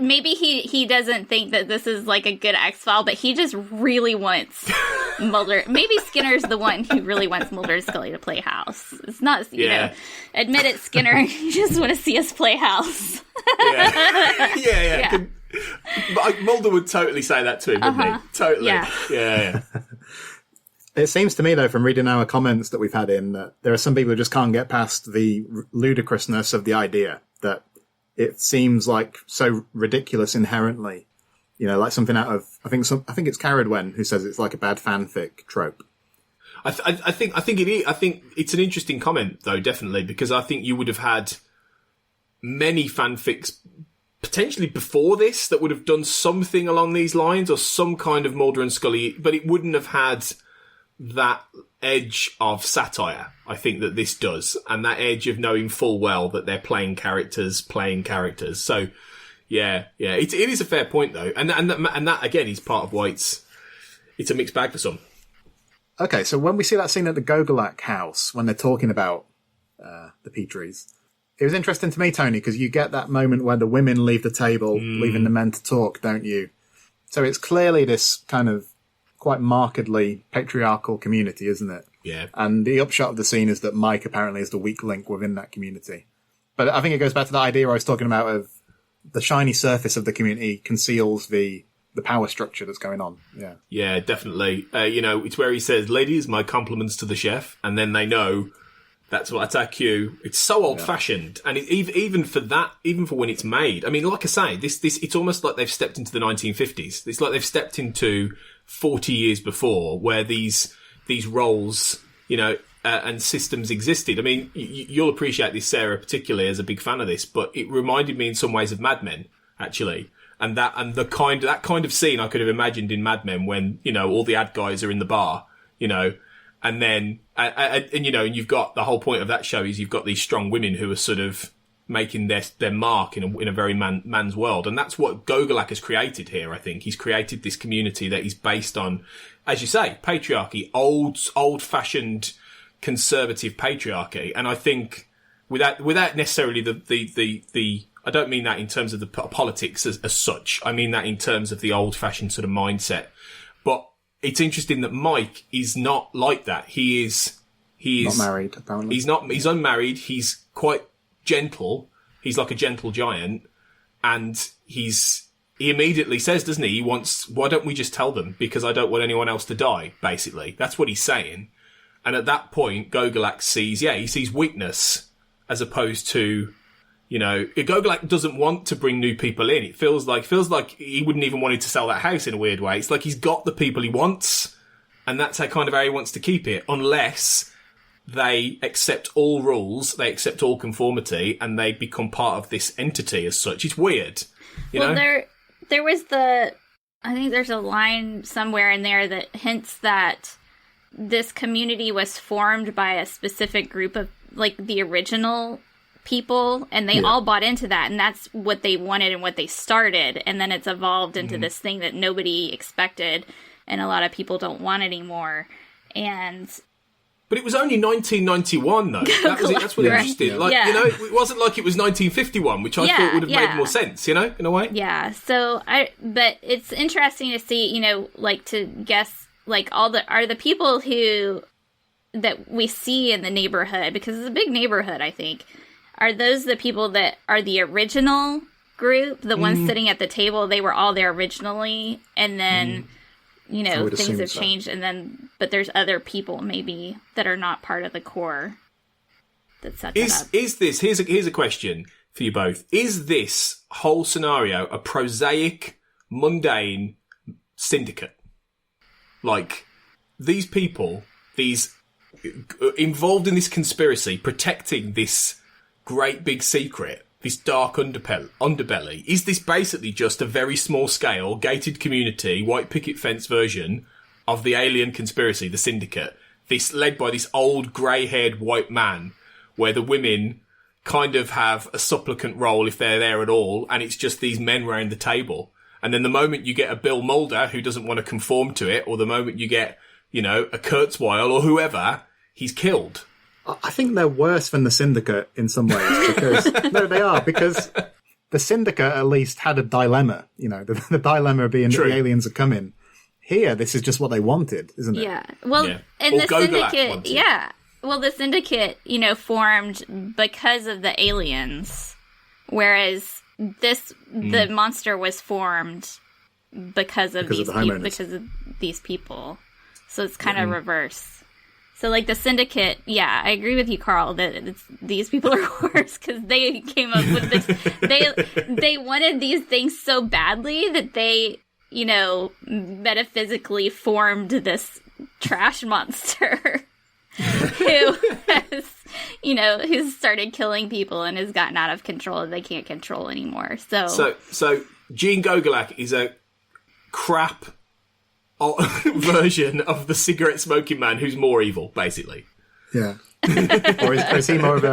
Maybe he doesn't think that this is a good X-File, but he just really wants Mulder. Maybe Skinner's the one who really wants Mulder and Scully to play house. It's not, admit it, Skinner. You just want to see us play house. Yeah. But Mulder would totally say that to him, wouldn't he? Totally. Yeah. It seems to me, though, from reading our comments that we've had in, that there are some people who just can't get past the ludicrousness of the idea that it seems like so ridiculous inherently. You know, like something out of, I think it's Caredwen who says it's like a bad fanfic trope. I think it is. I think it's an interesting comment, though, definitely, because I think you would have had many fanfics potentially before this that would have done something along these lines or some kind of Mulder and Scully, but it wouldn't have had that edge of satire, I think, that this does, and that edge of knowing full well that they're playing characters. So, yeah, it is a fair point, though, and that again is part of why it's a mixed bag for some. Okay, so when we see that scene at the Gogolak house, when they're talking about the Petries, it was interesting to me, Tony, because you get that moment where the women leave the table, leaving the men to talk, don't you? So it's clearly this kind of quite markedly patriarchal community, isn't it? Yeah. And the upshot of the scene is that Mike apparently is the weak link within that community. But I think it goes back to the idea I was talking about of the shiny surface of the community conceals the power structure that's going on. Yeah, definitely. It's where he says, "Ladies, my compliments to the chef," and then they know that's our cue. It's so old-fashioned, and even for when it's made. I mean, like I say, this it's almost like they've stepped into the 1950s. It's like they've stepped into 40 years before, where these roles, and systems existed. I mean, you'll appreciate this, Sarah, particularly as a big fan of this, but it reminded me in some ways of Mad Men, actually. And that kind of scene I could have imagined in Mad Men when, all the ad guys are in the bar, and then, and you've got the whole point of that show is you've got these strong women who are sort of making their mark in a very man's world. And that's what Gogolak has created here, I think. He's created this community that is based on, as you say, patriarchy, old-fashioned conservative patriarchy. And I think without necessarily the I don't mean that in terms of the politics as such. I mean that in terms of the old-fashioned sort of mindset. But it's interesting that Mike is not like that. He is not married, apparently. He's unmarried. He's quite gentle. He's like a gentle giant. And he immediately says, doesn't he? He wants, why don't we just tell them? Because I don't want anyone else to die, basically. That's what he's saying. And at that point, Gogolak sees weakness as opposed to, Gogolak doesn't want to bring new people in. It feels like he wouldn't even want to sell that house in a weird way. It's like he's got the people he wants, and that's how he wants to keep it, unless they accept all rules, they accept all conformity, and they become part of this entity as such. It's weird, know? There was I think there's a line somewhere in there that hints that this community was formed by a specific group of, like, the original people, and they all bought into that, and that's what they wanted and what they started, and then it's evolved into this thing that nobody expected and a lot of people don't want anymore. But it was only 1991 though. That's what interesting. It wasn't like it was 1951, which I thought would have made more sense, in a way. Yeah. So but it's interesting to see, to guess, like, are the people that we see in the neighborhood, because it's a big neighborhood, I think. Are those the people that are the original group? The ones sitting at the table, they were all there originally, and then, things have changed, but there's other people maybe that are not part of the core that set that up. Is this, here's a question for you both. Is this whole scenario a prosaic, mundane syndicate? Like, these people, these involved in this conspiracy, protecting this great big secret, this dark underbelly, is this basically just a very small scale, gated community, white picket fence version of the alien conspiracy, the syndicate, this led by this old grey-haired white man, where the women kind of have a supplicant role if they're there at all, and it's just these men round the table. And then the moment you get a Bill Mulder who doesn't want to conform to it, or the moment you get, a Kurzweil or whoever, he's killed. I think they're worse than the Syndicate in some ways, because no, they are, because the Syndicate at least had a dilemma. The dilemma being that the aliens are coming. Here, this is just what they wanted, isn't it? Yeah. Well, and the Syndicate, Well, the Syndicate, formed because of the aliens, whereas the monster was formed because of these people. So it's kind of reverse. So, like, the syndicate, yeah, I agree with you, Carl, that these people are worse because they came up with this. They wanted these things so badly that they, you know, metaphysically formed this trash monster who has, you know, who's started killing people and has gotten out of control and they can't control anymore. So Jean Gogolak is a crap version of the cigarette smoking man who's more evil, basically. Yeah. Or is he more of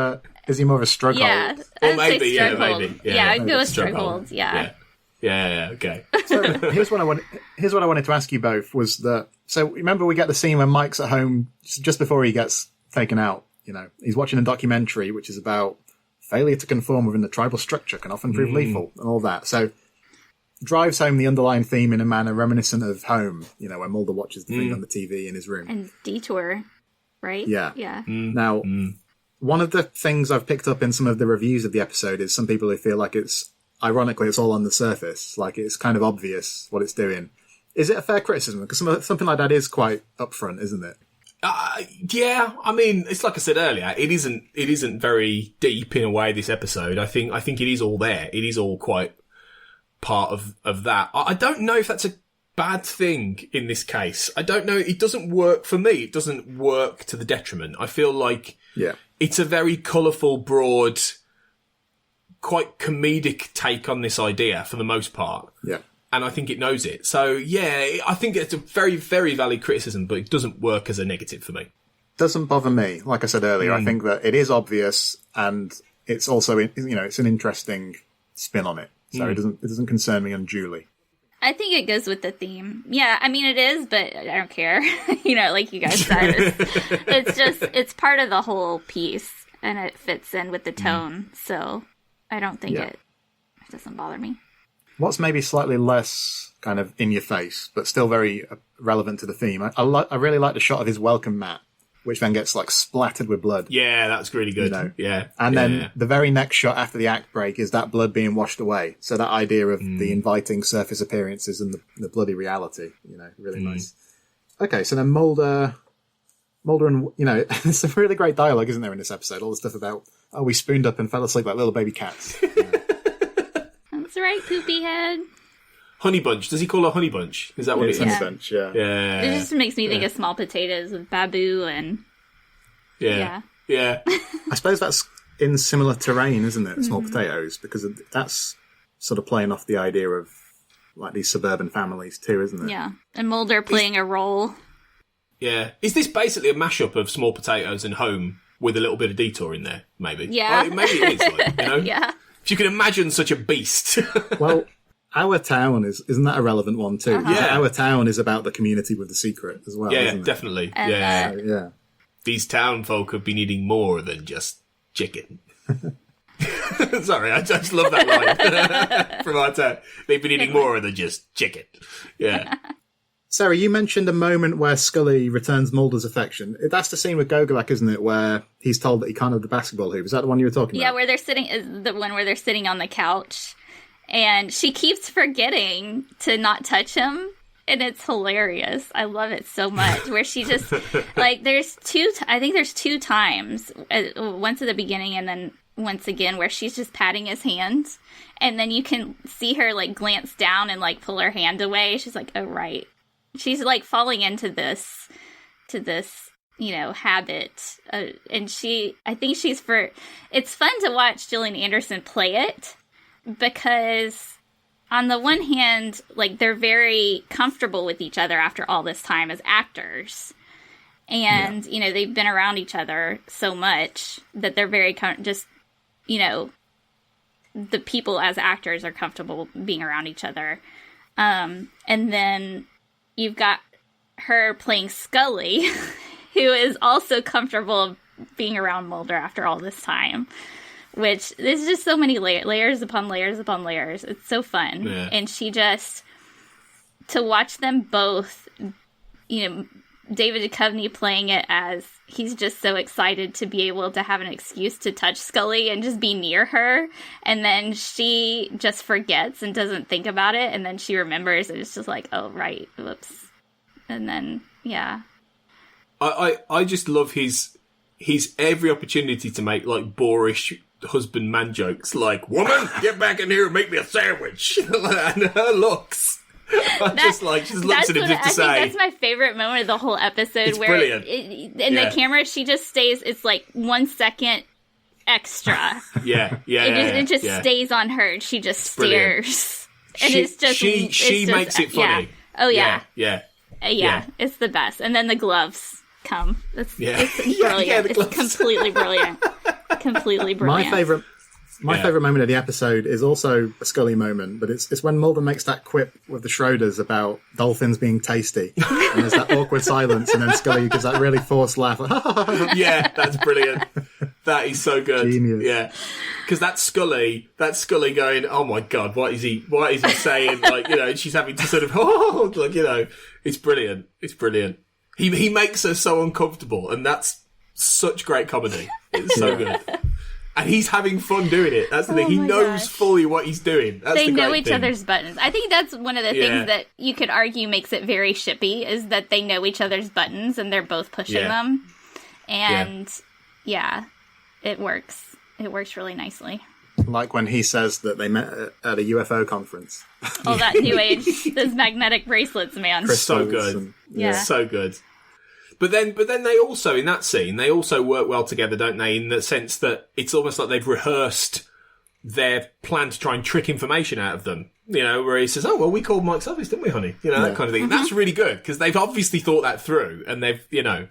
a strughold? Yeah, or maybe, yeah, maybe. Yeah, I'd go with strughold. strughold. Yeah. Yeah, okay. So here's what I wanted to ask you both was that. So remember, we get the scene when Mike's at home just before he gets taken out. You know, he's watching a documentary which is about failure to conform within the tribal structure can often prove lethal and all that. So drives home the underlying theme in a manner reminiscent of Home. You know, when Mulder watches the thing on the TV in his room. And Detour, right? Yeah. Yeah. Now, one of the things I've picked up in some of the reviews of the episode is some people who feel like ironically, it's all on the surface. Like, it's kind of obvious what it's doing. Is it a fair criticism? Because something like that is quite upfront, isn't it? Yeah, I mean, it's like I said earlier, it isn't very deep in a way, this episode. I think it is all there. It is all quite part of that. I don't know if that's a bad thing in this case. I don't know. It doesn't work for me. It doesn't work to the detriment. I feel like it's a very colourful, broad, quite comedic take on this idea for the most part. Yeah. And I think it knows it. So, yeah, I think it's a very, very valid criticism, but it doesn't work as a negative for me. Doesn't bother me. Like I said earlier, I think that it is obvious and it's also, you know, it's an interesting spin on it. So it doesn't concern me unduly. I think it goes with the theme. Yeah, I mean, it is, but I don't care. You know, like you guys said, it's part of the whole piece and it fits in with the tone. So I don't think it doesn't bother me. What's maybe slightly less kind of in your face, but still very relevant to the theme. I really like the shot of his welcome mat, which then gets like splattered with blood. Yeah, that's really good. You know? Yeah. And then the very next shot after the act break is that blood being washed away. So that idea of the inviting surface appearances and the bloody reality, you know, really nice. Okay, so then Mulder and, you know, there's some really great dialogue, isn't there, in this episode? All the stuff about, we spooned up and fell asleep like little baby cats. You know? That's right, poopy head. Honey bunch. Does he call her honey bunch? Is that what it is? Honey bunch, yeah. It just makes me think of small potatoes with Babu and... Yeah. I suppose that's in similar terrain, isn't it? Small potatoes, because that's sort of playing off the idea of like these suburban families too, isn't it? Yeah. And Mulder playing a role. Yeah. Is this basically a mashup of Small Potatoes and Home with a little bit of Detour in there, maybe? Yeah. Maybe it is, like, you know? Yeah. If you can imagine such a beast. Well, Our Town isn't that a relevant one too? Yeah. Our Town is about the community with the secret as well. Yeah, isn't it? definitely. And Yeah. These town folk have been eating more than just chicken. Sorry, I just love that line from Our Town. They've been eating more than just chicken. Yeah. Sarah, you mentioned a moment where Scully returns Mulder's affection. That's the scene with Gogolak, isn't it, where he's told that he can't have the basketball hoop. Is that the one you were talking about? Yeah, where they're sitting, is the one where they're sitting on the couch, and she keeps forgetting to not touch him, and it's hilarious. I love it so much, where she just, like, I think there's two times, once at the beginning and then once again, where she's just patting his hand, and then you can see her, like, glance down and, like, pull her hand away. She's like, oh, right. She's, like, falling into this, you know, habit. And I think it's fun to watch Gillian Anderson play it, because on the one hand, like, they're very comfortable with each other after all this time as actors. And, you know, they've been around each other so much that they're very, just, you know, the people as actors are comfortable being around each other. And then you've got her playing Scully, who is also comfortable being around Mulder after all this time, which there's just so many layers upon layers upon layers. It's so fun. Yeah. And to watch them both, you know, David Duchovny playing it as he's just so excited to be able to have an excuse to touch Scully and just be near her. And then she just forgets and doesn't think about it. And then she remembers and it's just like, oh, right. Whoops. And then, yeah. I just love his every opportunity to make like boorish husband man jokes, like, woman, get back in here and make me a sandwich. And her looks. Just like, she just looks at him just to say. I think that's my favorite moment of the whole episode. It's where brilliant. The camera, she just stays, it's like 1 second extra. It just stays on her. She just stares. And it's just... She makes it funny. Yeah. Oh, yeah. Yeah. It's the best. And then the gloves come. It's brilliant. It's completely brilliant. Completely brilliant. My favourite moment of the episode is also a Scully moment, but it's when Mulder makes that quip with the Schroders about dolphins being tasty. And there's that awkward silence, and then Scully gives that really forced laugh. Yeah, that's brilliant. That is so good. Genius. Yeah. Because that's Scully going, oh my God, what is he saying? Like, you know, she's having to sort of, like, you know, it's brilliant. It's brilliant. He makes her so uncomfortable, and that's such great comedy. It's so good. And he's having fun doing it. That's the thing. He knows fully what he's doing. They know each other's buttons. I think that's one of the things that you could argue makes it very shippy, is that they know each other's buttons and they're both pushing them. And it works. It works really nicely. Like when he says that they met at a UFO conference. Oh, that new age, those magnetic bracelets, man. So good. So good. But then they also, in that scene, they also work well together, don't they? In the sense that it's almost like they've rehearsed their plan to try and trick information out of them. You know, where he says, oh, well, we called Mike's office, didn't we, honey? You know, that kind of thing. And that's really good, because they've obviously thought that through, and they've, you know.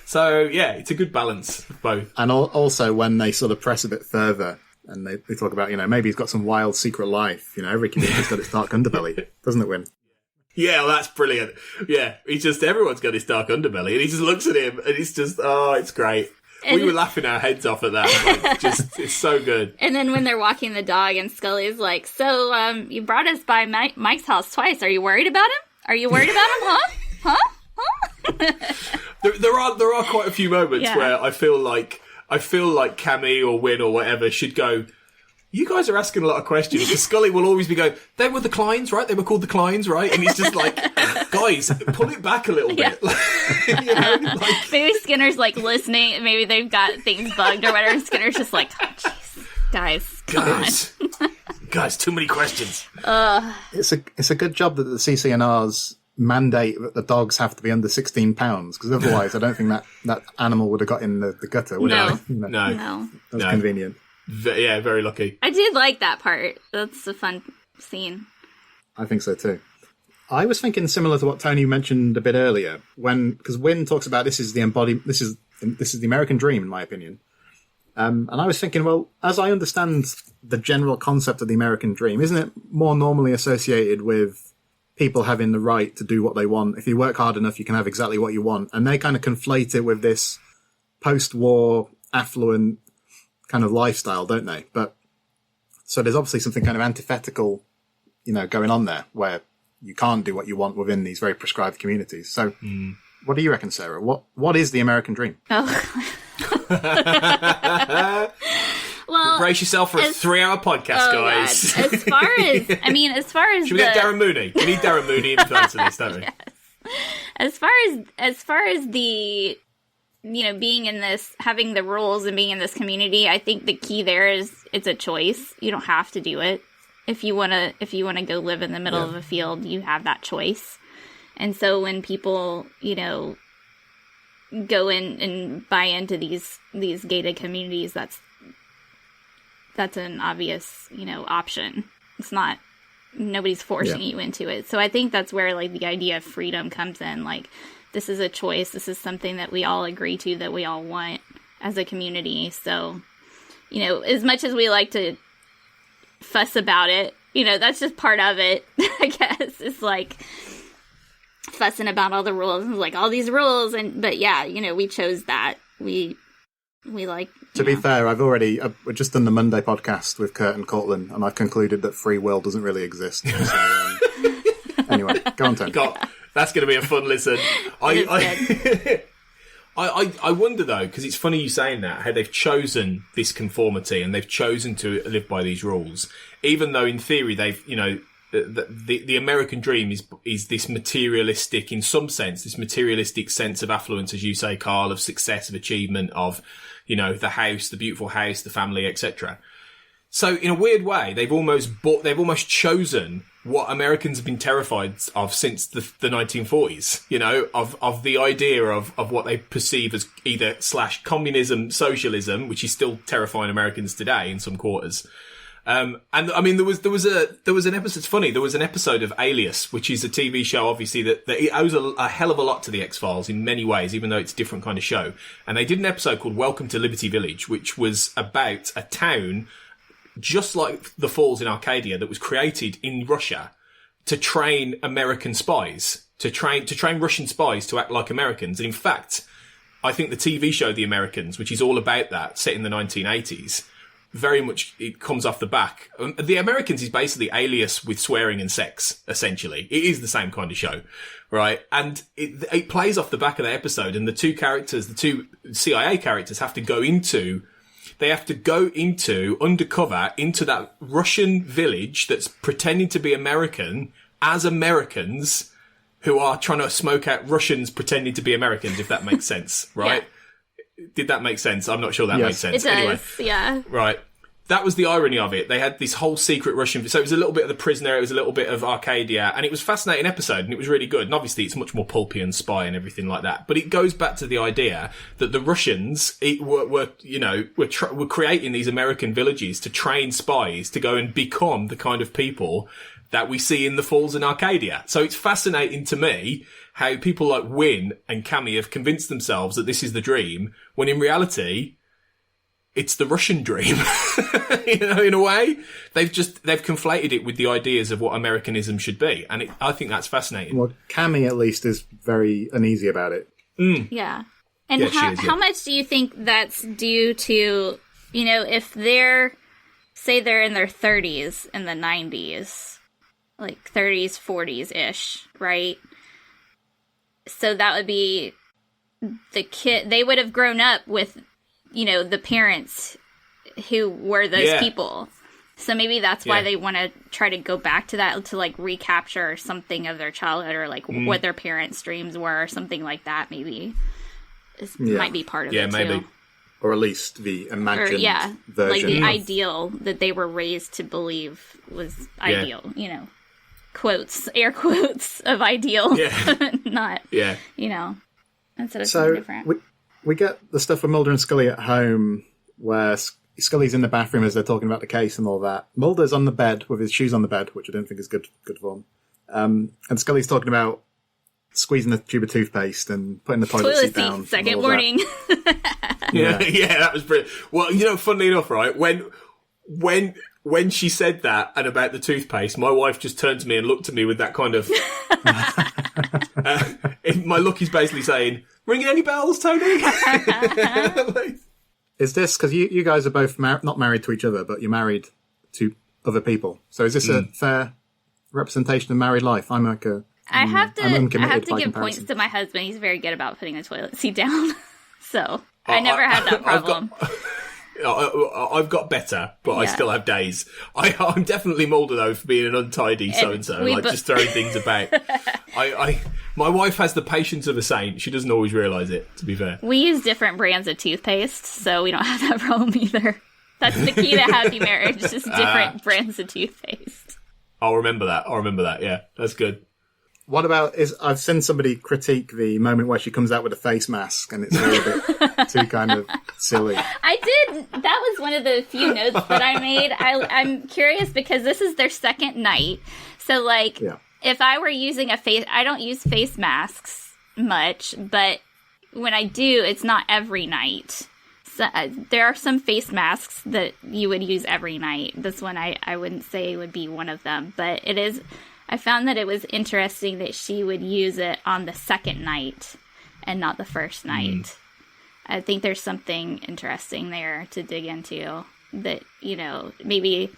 So, yeah, it's a good balance of both. And also when they sort of press a bit further, and they talk about, you know, maybe he's got some wild secret life. You know, every community's got its dark underbelly, doesn't it, Win? Yeah, well, that's brilliant. Yeah, everyone's got his dark underbelly, and he just looks at him, and it's just, it's great. We were laughing our heads off at that. Like, it's so good. And then when they're walking the dog, and Scully's like, so, you brought us by Mike's house twice. Are you worried about him? Are you worried about him, huh? There are quite a few moments where I feel like Cammy or Win or whatever should go, you guys are asking a lot of questions, because Scully will always be going, they were the Kleins, right? They were called the Kleins, right? And he's just like, guys, pull it back a little bit. You know, like... Maybe Skinner's like listening, maybe they've got things bugged or whatever. Skinner's just like, oh, jeez, guys, come on. Guys, too many questions. It's a good job that the CCNR's mandate that the dogs have to be under 16 pounds, because otherwise I don't think that animal would have got in the gutter, would it? No. That's convenient. Yeah, very lucky. I did like that part. That's a fun scene. I think so too. I was thinking similar to what Tony mentioned a bit earlier, because Wynne talks about this is the American dream, in my opinion. And I was thinking, well, as I understand the general concept of the American dream, isn't it more normally associated with people having the right to do what they want? If you work hard enough, you can have exactly what you want. And they kind of conflate it with this post-war, affluent kind of lifestyle, don't they? But so there's obviously something kind of antithetical, you know, going on there, where you can't do what you want within these very prescribed communities. So what do you reckon, Sarah? What is the American dream? Well, brace yourself for a 3-hour podcast, guys. God. As far as should we get Darren Mooney? We need Darren Mooney to answer this, don't we? Yes. As far as the, you know, being in this, having the rules and being in this community, I think the key there is it's a choice. You don't have to do it. If you wanna go live in the middle of a field, you have that choice. And so when people, you know, go in and buy into these gated communities, that's an obvious, you know, option. It's not, nobody's forcing you into it. So I think that's where, like, the idea of freedom comes in. Like, this is a choice. This is something that we all agree to, that we all want as a community. So, you know, as much as we like to fuss about it, you know, that's just part of it, I guess. It's like fussing about all the rules and like all these rules. But yeah, you know, we chose that. We like... To be fair, I've just done the Monday podcast with Kurt and Cortlan, and I've concluded that free will doesn't really exist. So, anyway, go on, Tony. That's going to be a fun listen. I wonder, though, because it's funny you saying that, how they've chosen this conformity and they've chosen to live by these rules, even though in theory they've, you know, the American dream is this materialistic, in some sense, this materialistic sense of affluence, as you say, Carl, of success, of achievement, of, you know, the house, the beautiful house, the family, etc. So in a weird way, they've almost chosen what Americans have been terrified of since the 1940s, you know, of the idea of what they perceive as either / communism, socialism, which is still terrifying Americans today in some quarters. And I mean, there was an episode, it's funny, there was an episode of Alias, which is a TV show, obviously, that it owes a hell of a lot to the X-Files in many ways, even though it's a different kind of show. And they did an episode called Welcome to Liberty Village, which was about a town just like the Falls in Arcadia that was created in Russia to train American spies, to train Russian spies to act like Americans. And in fact, I think the TV show The Americans, which is all about that, set in the 1980s, very much, it comes off the back. The Americans is basically Alias with swearing and sex, essentially. It is the same kind of show, right? And it plays off the back of the episode, and the two CIA characters have to go undercover into that Russian village that's pretending to be American as Americans who are trying to smoke out Russians pretending to be Americans, if that makes sense, right? Yeah. Did that make sense? I'm not sure that made sense. It does, anyway, yeah. Right. That was the irony of it. They had this whole secret Russian... So it was a little bit of The Prisoner, it was a little bit of Arcadia, and it was a fascinating episode, and it was really good. And obviously it's much more pulpy and spy and everything like that. But it goes back to the idea that the Russians were creating these American villages to train spies to go and become the kind of people that we see in the Falls in Arcadia. So it's fascinating to me how people like Wynne and Cammy have convinced themselves that this is the dream, when in reality, it's the Russian dream. You know, in a way, they've conflated it with the ideas of what Americanism should be. And I think that's fascinating. Well, Cammy at least is very uneasy about it. Mm. Yeah. And how much do you think that's due to, you know, if they're in their 30s in the 90s, like 30s, 40s-ish, right? So that would be the kid. They would have grown up with, you know, the parents who were those people. So maybe that's why they want to try to go back to that, to like recapture something of their childhood, or like what their parents' dreams were, or something like that. Maybe might be part of it maybe. too. Or at least the imagined version. Like the ideal that they were raised to believe was ideal. You know, air quotes of ideal, not you know, instead of something different. We get the stuff with Mulder and Scully at home, where Scully's in the bathroom as they're talking about the case and all that. Mulder's on the bed with his shoes on the bed, which I don't think is good form. And Scully's talking about squeezing the tube of toothpaste and putting the toilet seat down. Second warning. That was brilliant. Well, you know, funnily enough, right, when she said that and about the toothpaste, my wife just turned to me and looked at me with that kind of... my look is basically saying, ringing any bells, Tony? Is this, because you guys are both not married to each other, but you're married to other people. So is this a fair representation of married life? I'm like I have to give points to my husband. He's very good about putting the toilet seat down. So I never had that problem. I've got better, but I still have days. I'm definitely Mulder, though, for being an untidy so-and-so, just throwing things about. My wife has the patience of a saint. She doesn't always realise it, to be fair. We use different brands of toothpaste, so we don't have that problem either. That's the key to happy marriage, just different brands of toothpaste. I'll remember that, yeah. That's good. What about, I've seen somebody critique the moment where she comes out with a face mask, and it's a little bit too kind of silly. I did. That was one of the few notes that I made. I'm curious because this is their second night. So, if I were using I don't use face masks much, but when I do, it's not every night. So, there are some face masks that you would use every night. This one I wouldn't say would be one of them, but it is... I found that it was interesting that she would use it on the second night and not the first night. I think there's something interesting there to dig into that, you know, maybe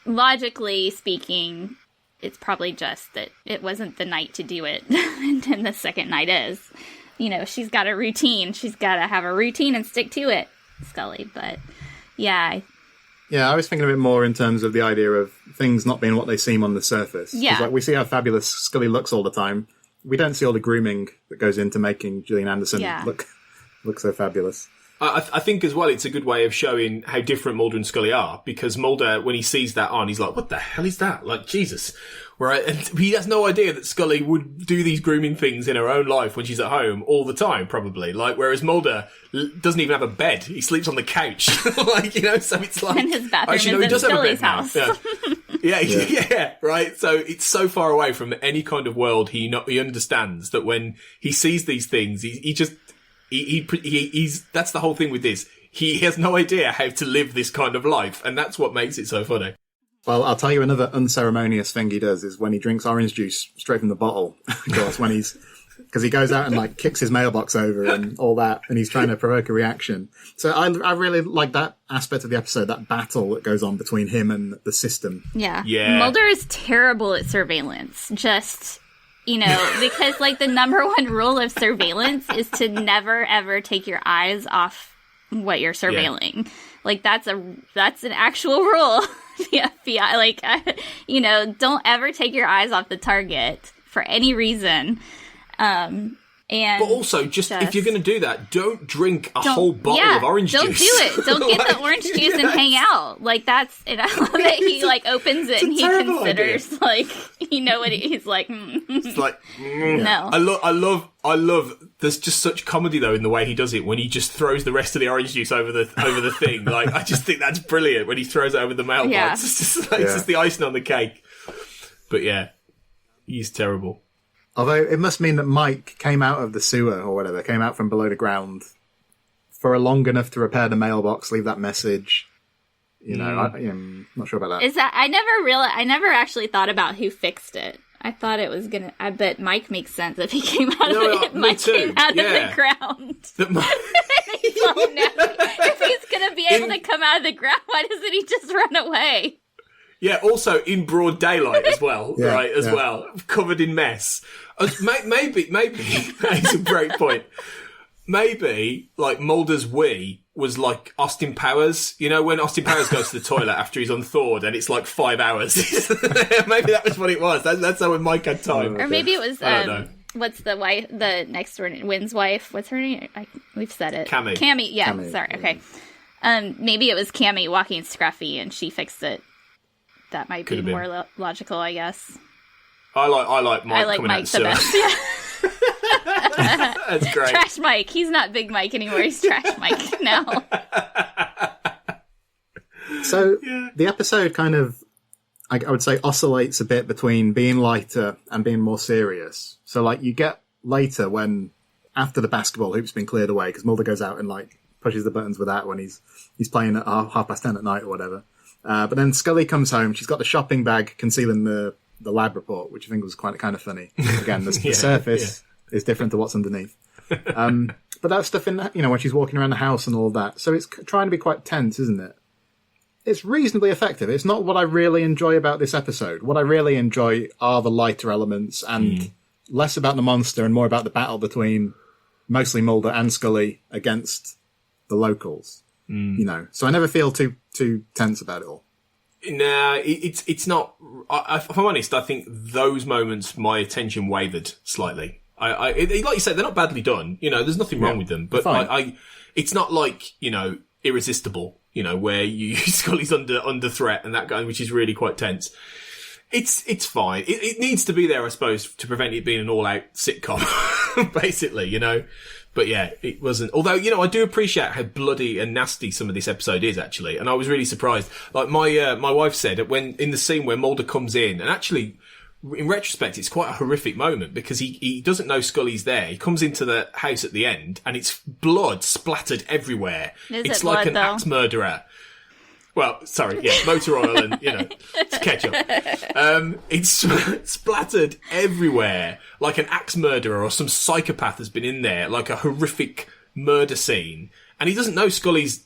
logically speaking, it's probably just that it wasn't the night to do it. And then the second night is. You know, she's got a routine. She's got to have a routine and stick to it, Scully. But, yeah, Yeah, I was thinking a bit more in terms of the idea of things not being what they seem on the surface. 'Cause, Yeah. like, we see how fabulous Scully looks all the time. We don't see all the grooming that goes into making Gillian Anderson look so fabulous. I think as well it's a good way of showing how different Mulder and Scully are, because Mulder, when he sees that on, he's like, what the hell is that? Like, Jesus. Right? And he has no idea that Scully would do these grooming things in her own life when she's at home all the time, probably. Like, whereas Mulder doesn't even have a bed. He sleeps on the couch. Like, you know, so it's like... And his bathroom actually, is in Scully's house. Yeah, right? So it's so far away from any kind of world he understands that when he sees these things, he's that's the whole thing with this. He has no idea how to live this kind of life, and that's what makes it so funny. Well, I'll tell you another unceremonious thing he does is when he drinks orange juice straight from the bottle. Of course, because he goes out and like kicks his mailbox over and all that, and he's trying to provoke a reaction. So I really like that aspect of the episode, that battle that goes on between him and the system. Yeah. Yeah. Mulder is terrible at surveillance. Just, you know, because like the number one rule of surveillance is to never ever take your eyes off what you're surveilling. Like that's an actual rule. The FBI, like, you know, don't ever take your eyes off the target for any reason. And but also, if you're going to do that, don't drink a whole bottle of orange juice. Don't do it. Don't get the orange juice and hang out. Like that's. And I love that he like opens it and he considers idea. Like, you know what he's like. It's like no. I love. There's just such comedy though in the way he does it when he just throws the rest of the orange juice over the thing. Like I just think that's brilliant when he throws it over the mailbox. Yeah. It's just the icing on the cake. But yeah, he's terrible. Although it must mean that Mike came out of the sewer or whatever, came out from below the ground for long enough to repair the mailbox, leave that message. You know, I'm not sure about that. Is that I never actually thought about who fixed it. I thought it was gonna. I bet Mike makes sense if he came out of it. Mike came out of the ground. If he's gonna be able to come out of the ground, why doesn't he just run away? Yeah, also in broad daylight as well, right? As well, covered in mess. Maybe that's a great point. Maybe like Mulder's wee was like Austin Powers. You know, when Austin Powers goes to the toilet after he's unthawed and it's like 5 hours. Maybe that was what it was. That's how when Mike had time. Or maybe it was. I don't know. What's the wife? The next door Wynn's wife. What's her name? We've said it. Cammy. Yeah. Cammy, sorry. Okay. Maybe it was Cammy walking scruffy and she fixed it. That might be more logical, I guess. I like Mike. I like Mike the best. Yeah. That's great. Trash Mike. He's not Big Mike anymore. He's Trash Mike now. So the episode kind of, I would say, oscillates a bit between being lighter and being more serious. So like you get later when after the basketball hoop's been cleared away because Mulder goes out and like pushes the buttons with that when he's playing at 10:30 at night or whatever. But then Scully comes home. She's got the shopping bag concealing the lab report, which I think was quite kind of funny. Again, the surface is different to what's underneath. But that stuff in, you know, when she's walking around the house and all that. So it's trying to be quite tense, isn't it? It's reasonably effective. It's not what I really enjoy about this episode. What I really enjoy are the lighter elements and less about the monster and more about the battle between mostly Mulder and Scully against the locals. You know, so I never feel too tense about it all. Nah, it's not. If I'm honest, I think those moments my attention wavered slightly. Like you say, they're not badly done. You know, there's nothing wrong with them. But it's not like, you know, Irresistible. You know, where Scully's under threat and that guy, which is really quite tense. It's fine. It needs to be there, I suppose, to prevent it being an all-out sitcom, basically. You know. But yeah, it wasn't. Although, you know, I do appreciate how bloody and nasty some of this episode is, actually. And I was really surprised. Like, my wife said that when, in the scene where Mulder comes in, and actually, in retrospect, it's quite a horrific moment because he doesn't know Scully's there. He comes into the house at the end and it's blood splattered everywhere. It's like an axe murderer. Well, sorry, yeah, motor oil and, you know, ketchup. It's splattered everywhere, like an axe murderer or some psychopath has been in there, like a horrific murder scene. And he doesn't know Scully's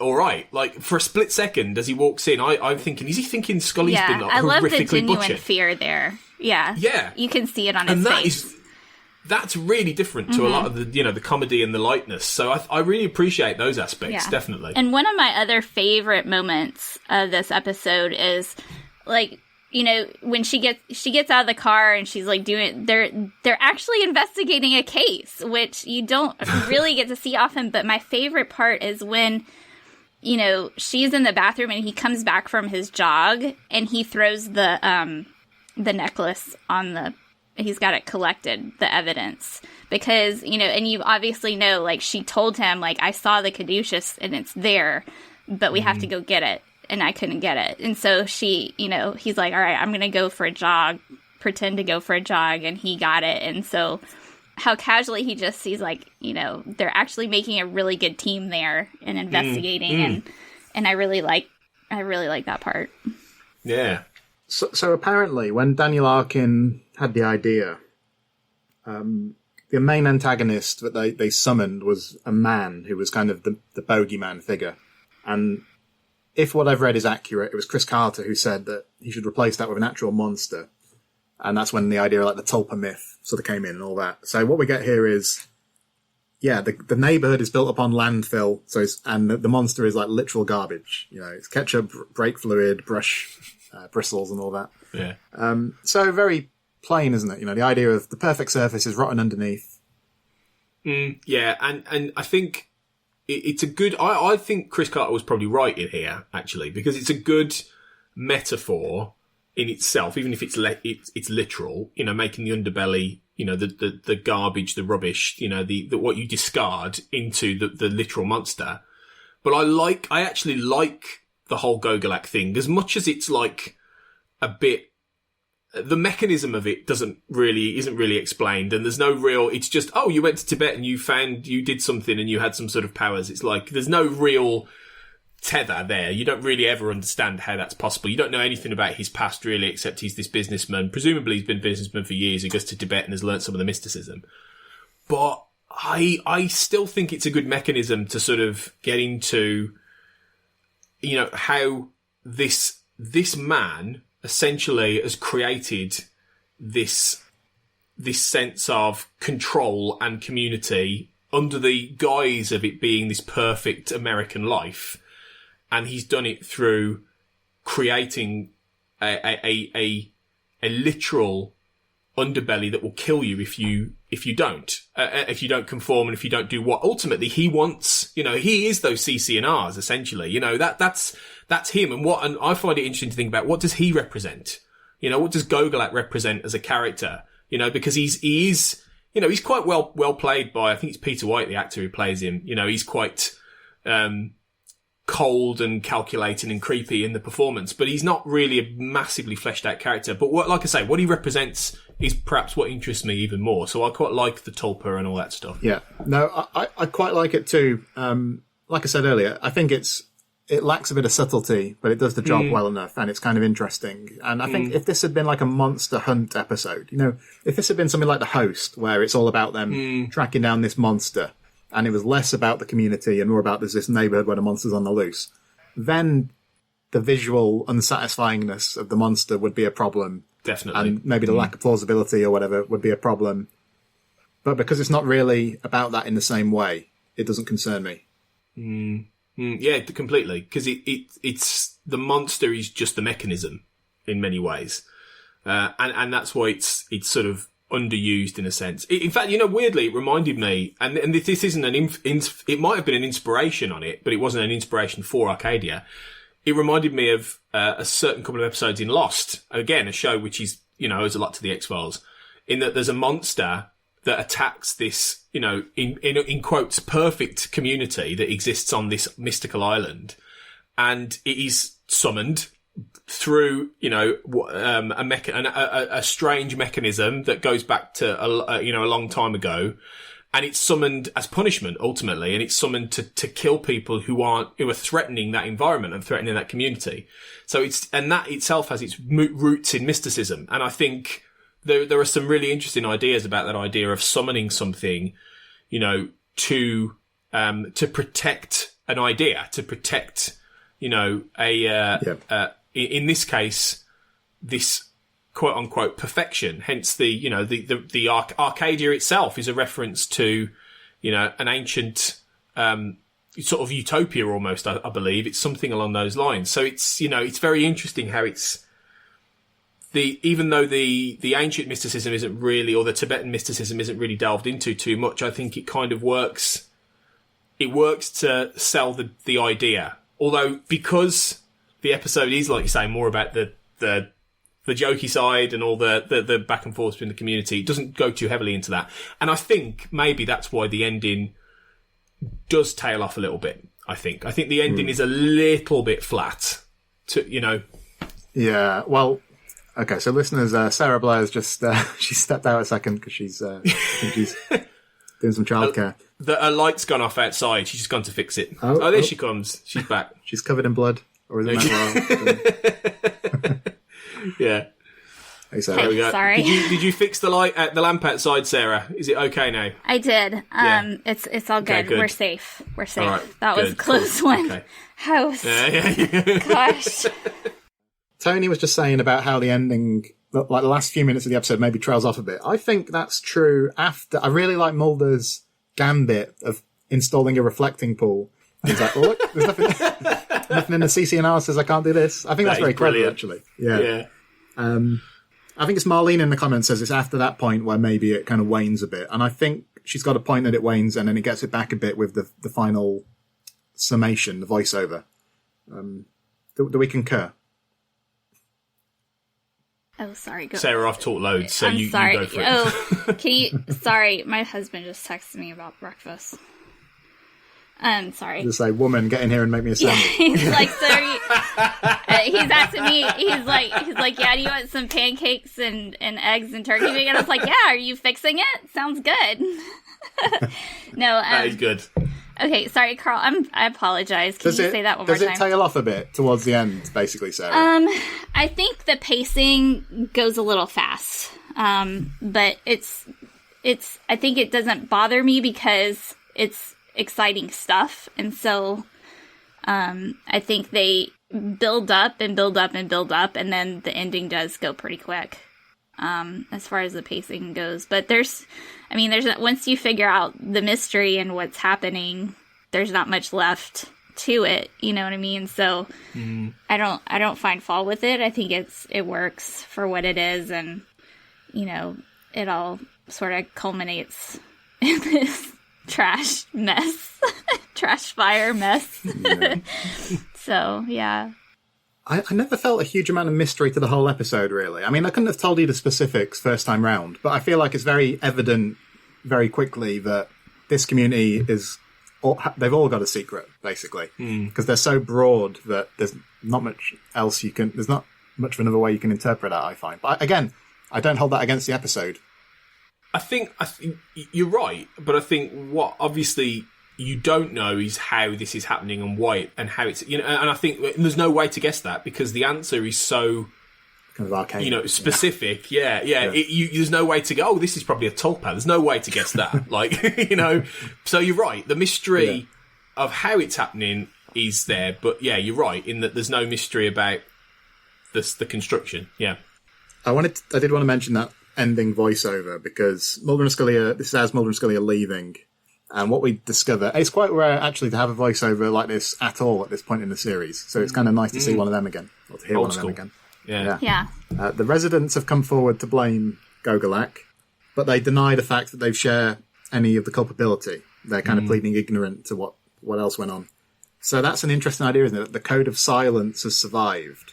alright. Like, for a split second, as he walks in, I'm thinking, is he thinking Scully's been, like, horrifically butchered? I love the genuine fear there. Yeah. Yeah. You can see it on his face. that's really different to a lot of the, the comedy and the lightness. So I really appreciate those aspects, definitely. And one of my other favorite moments of this episode is, like, when she gets out of the car and she's like they're actually investigating a case, which you don't really get to see often. But my favorite part is when, she's in the bathroom and he comes back from his jog and he throws the necklace on he's got it collected, the evidence, because, and you obviously know, like, she told him, like, I saw the caduceus and it's there, but we have to go get it. And I couldn't get it. And so she, he's like, all right, I'm going to go for a jog, pretend to go for a jog. And he got it. And so how casually he just sees, like, they're actually making a really good team there and investigating. And I really like that part. Yeah. So apparently when Daniel Arkin had the idea, the main antagonist that they summoned was a man who was kind of the bogeyman figure. And if what I've read is accurate, it was Chris Carter who said that he should replace that with an actual monster. And that's when the idea of, like, the Tulpa myth sort of came in and all that. So what we get here is, the neighborhood is built upon landfill. And the monster is like literal garbage. It's ketchup, brake fluid, brush, bristles and all that. Yeah. So very plain, isn't it? The idea of the perfect surface is rotten underneath. Yeah. And I think it's a good... I think Chris Carter was probably right in here, actually, because it's a good metaphor in itself, even if it's literal, making the underbelly, the garbage, the rubbish, the what you discard into the literal monster. But I actually like the whole Gogolak thing, as much as it's like a bit... The mechanism of it isn't really explained, and there's no real... It's just, oh, you went to Tibet and you did something and you had some sort of powers. It's like, there's no real tether there. You don't really ever understand how that's possible. You don't know anything about his past, really, except he's this businessman. Presumably he's been a businessman for years who goes to Tibet and has learnt some of the mysticism. But I still think it's a good mechanism to sort of get into, how this man essentially has created this sense of control and community under the guise of it being this perfect American life. And he's done it through creating a literal underbelly that will kill you if you don't conform, and if you don't do what ultimately he wants. He is those CC&Rs essentially. That's him. And I find it interesting to think about, what does he represent? What does Gogolak represent as a character? Because he is he's quite well played by, I think it's Peter White, the actor who plays him. He's quite cold and calculating and creepy in the performance, but he's not really a massively fleshed out character. But what he represents is perhaps what interests me even more. So I quite like the Tulpa and all that stuff. Yeah, no, I quite like it too. Like I said earlier, I think it lacks a bit of subtlety, but it does the job well enough, and it's kind of interesting. And I think if this had been like a monster hunt episode, if this had been something like The Host, where it's all about them tracking down this monster, and it was less about the community and more about there's this neighborhood where the monster's on the loose, then the visual unsatisfyingness of the monster would be a problem. Definitely. And maybe the lack of plausibility or whatever would be a problem. But because it's not really about that in the same way, it doesn't concern me. Yeah, completely. Because it's the monster is just the mechanism in many ways. And that's why it's sort of underused in a sense. In fact, weirdly, it reminded me, and this isn't it might have been an inspiration on it, but it wasn't an inspiration for Arcadia. It reminded me of a certain couple of episodes in Lost. Again, a show which is, owes a lot to the X-Files, in that there's a monster that attacks this, in quotes, perfect community that exists on this mystical island. And it is summoned through, a strange mechanism that goes back to, a long time ago. And it's summoned as punishment, ultimately, and it's summoned to kill people who are threatening that environment and threatening that community. So that itself has its roots in mysticism. And I think there are some really interesting ideas about that idea of summoning something, to protect an idea, to protect, in this case, this quote unquote perfection. Hence the Arcadia itself is a reference to, an ancient, sort of utopia almost, I believe. It's something along those lines. So it's, it's very interesting how even though the ancient mysticism isn't really, or the Tibetan mysticism isn't really delved into too much, I think it kind of works. It works to sell the idea. Although, because the episode is, like you say, more about the jokey side and all the back and forth between the community, it doesn't go too heavily into that. And I think maybe that's why the ending does tail off a little bit. I think the ending is a little bit flat. Yeah. Well. Okay. So, listeners, Sarah Blair has just she stepped out a second because she's I think she's doing some childcare. A light's gone off outside. She's just gone to fix it. Oh, there she comes. She's back. She's covered in blood, or is it that Yeah. Hey, Sarah. There we go. Sorry. Did you fix the lamp outside, Sarah? Is it okay now? I did. Yeah. It's all good. Okay, good. We're safe. All right, that was a close one. Okay. House. Yeah. Gosh. Tony was just saying about how the ending, like the last few minutes of the episode, maybe trails off a bit. I think that's true after. I really like Mulder's gambit of installing a reflecting pool. And he's like, look, there's nothing in the CC analysis. I can't do this. I think that's very clever, actually. Yeah. I think it's Marlene in the comments says it's after that point where maybe it kind of wanes a bit. And I think she's got a point that it wanes and then it gets it back a bit with the final summation, the voiceover. Do we concur? Oh, sorry. Go. Sarah, I've taught loads, so I'm you sorry. go for it. Oh, can you? Sorry, my husband just texted me about breakfast. I'm sorry. Just say, woman, get in here and make me a sandwich. He's like, sir, he's asking me. He's like, yeah, do you want some pancakes and eggs and turkey bacon? And I was like, yeah. Are you fixing it? Sounds good. No, that is good. Okay, sorry, Carl. I apologize. Can you say that one more time? Does it tail off a bit towards the end, basically, Sarah? I think the pacing goes a little fast. But it's. I think it doesn't bother me because it's exciting stuff, and so I think they build up and build up and build up, and then the ending does go pretty quick. As far as the pacing goes, but there's once you figure out the mystery and what's happening, there's not much left to it. You know what I mean? So I don't find fault with it. I think it works for what it is, and it all sort of culminates in this trash fire mess. Yeah. So yeah. I never felt a huge amount of mystery to the whole episode, really. I mean, I couldn't have told you the specifics first time round, but I feel like it's very evident very quickly that this community they've all got a secret, basically. Because they're so broad that there's not much else there's not much of another way you can interpret that, I find. But again, I don't hold that against the episode. I think you're right, but I think what obviously you don't know is how this is happening and why and how it's and I think there's no way to guess that because the answer is so kind of arcane, specific. Yeah. There's no way to go. Oh, this is probably a tulpa. There's no way to guess that. So you're right. The mystery of how it's happening is there, but yeah, you're right in that there's no mystery about the construction. Yeah, I did want to mention that ending voiceover because Mulder and Scully. This is as Mulder and Scully are leaving. And what we discover, it's quite rare actually to have a voiceover like this at all at this point in the series. So it's kind of nice to see one of them again, or to hear one of them again. Yeah. The residents have come forward to blame Gogolak, but they deny the fact that they share any of the culpability. They're kind of pleading ignorant to what else went on. So that's an interesting idea, isn't it? The code of silence has survived.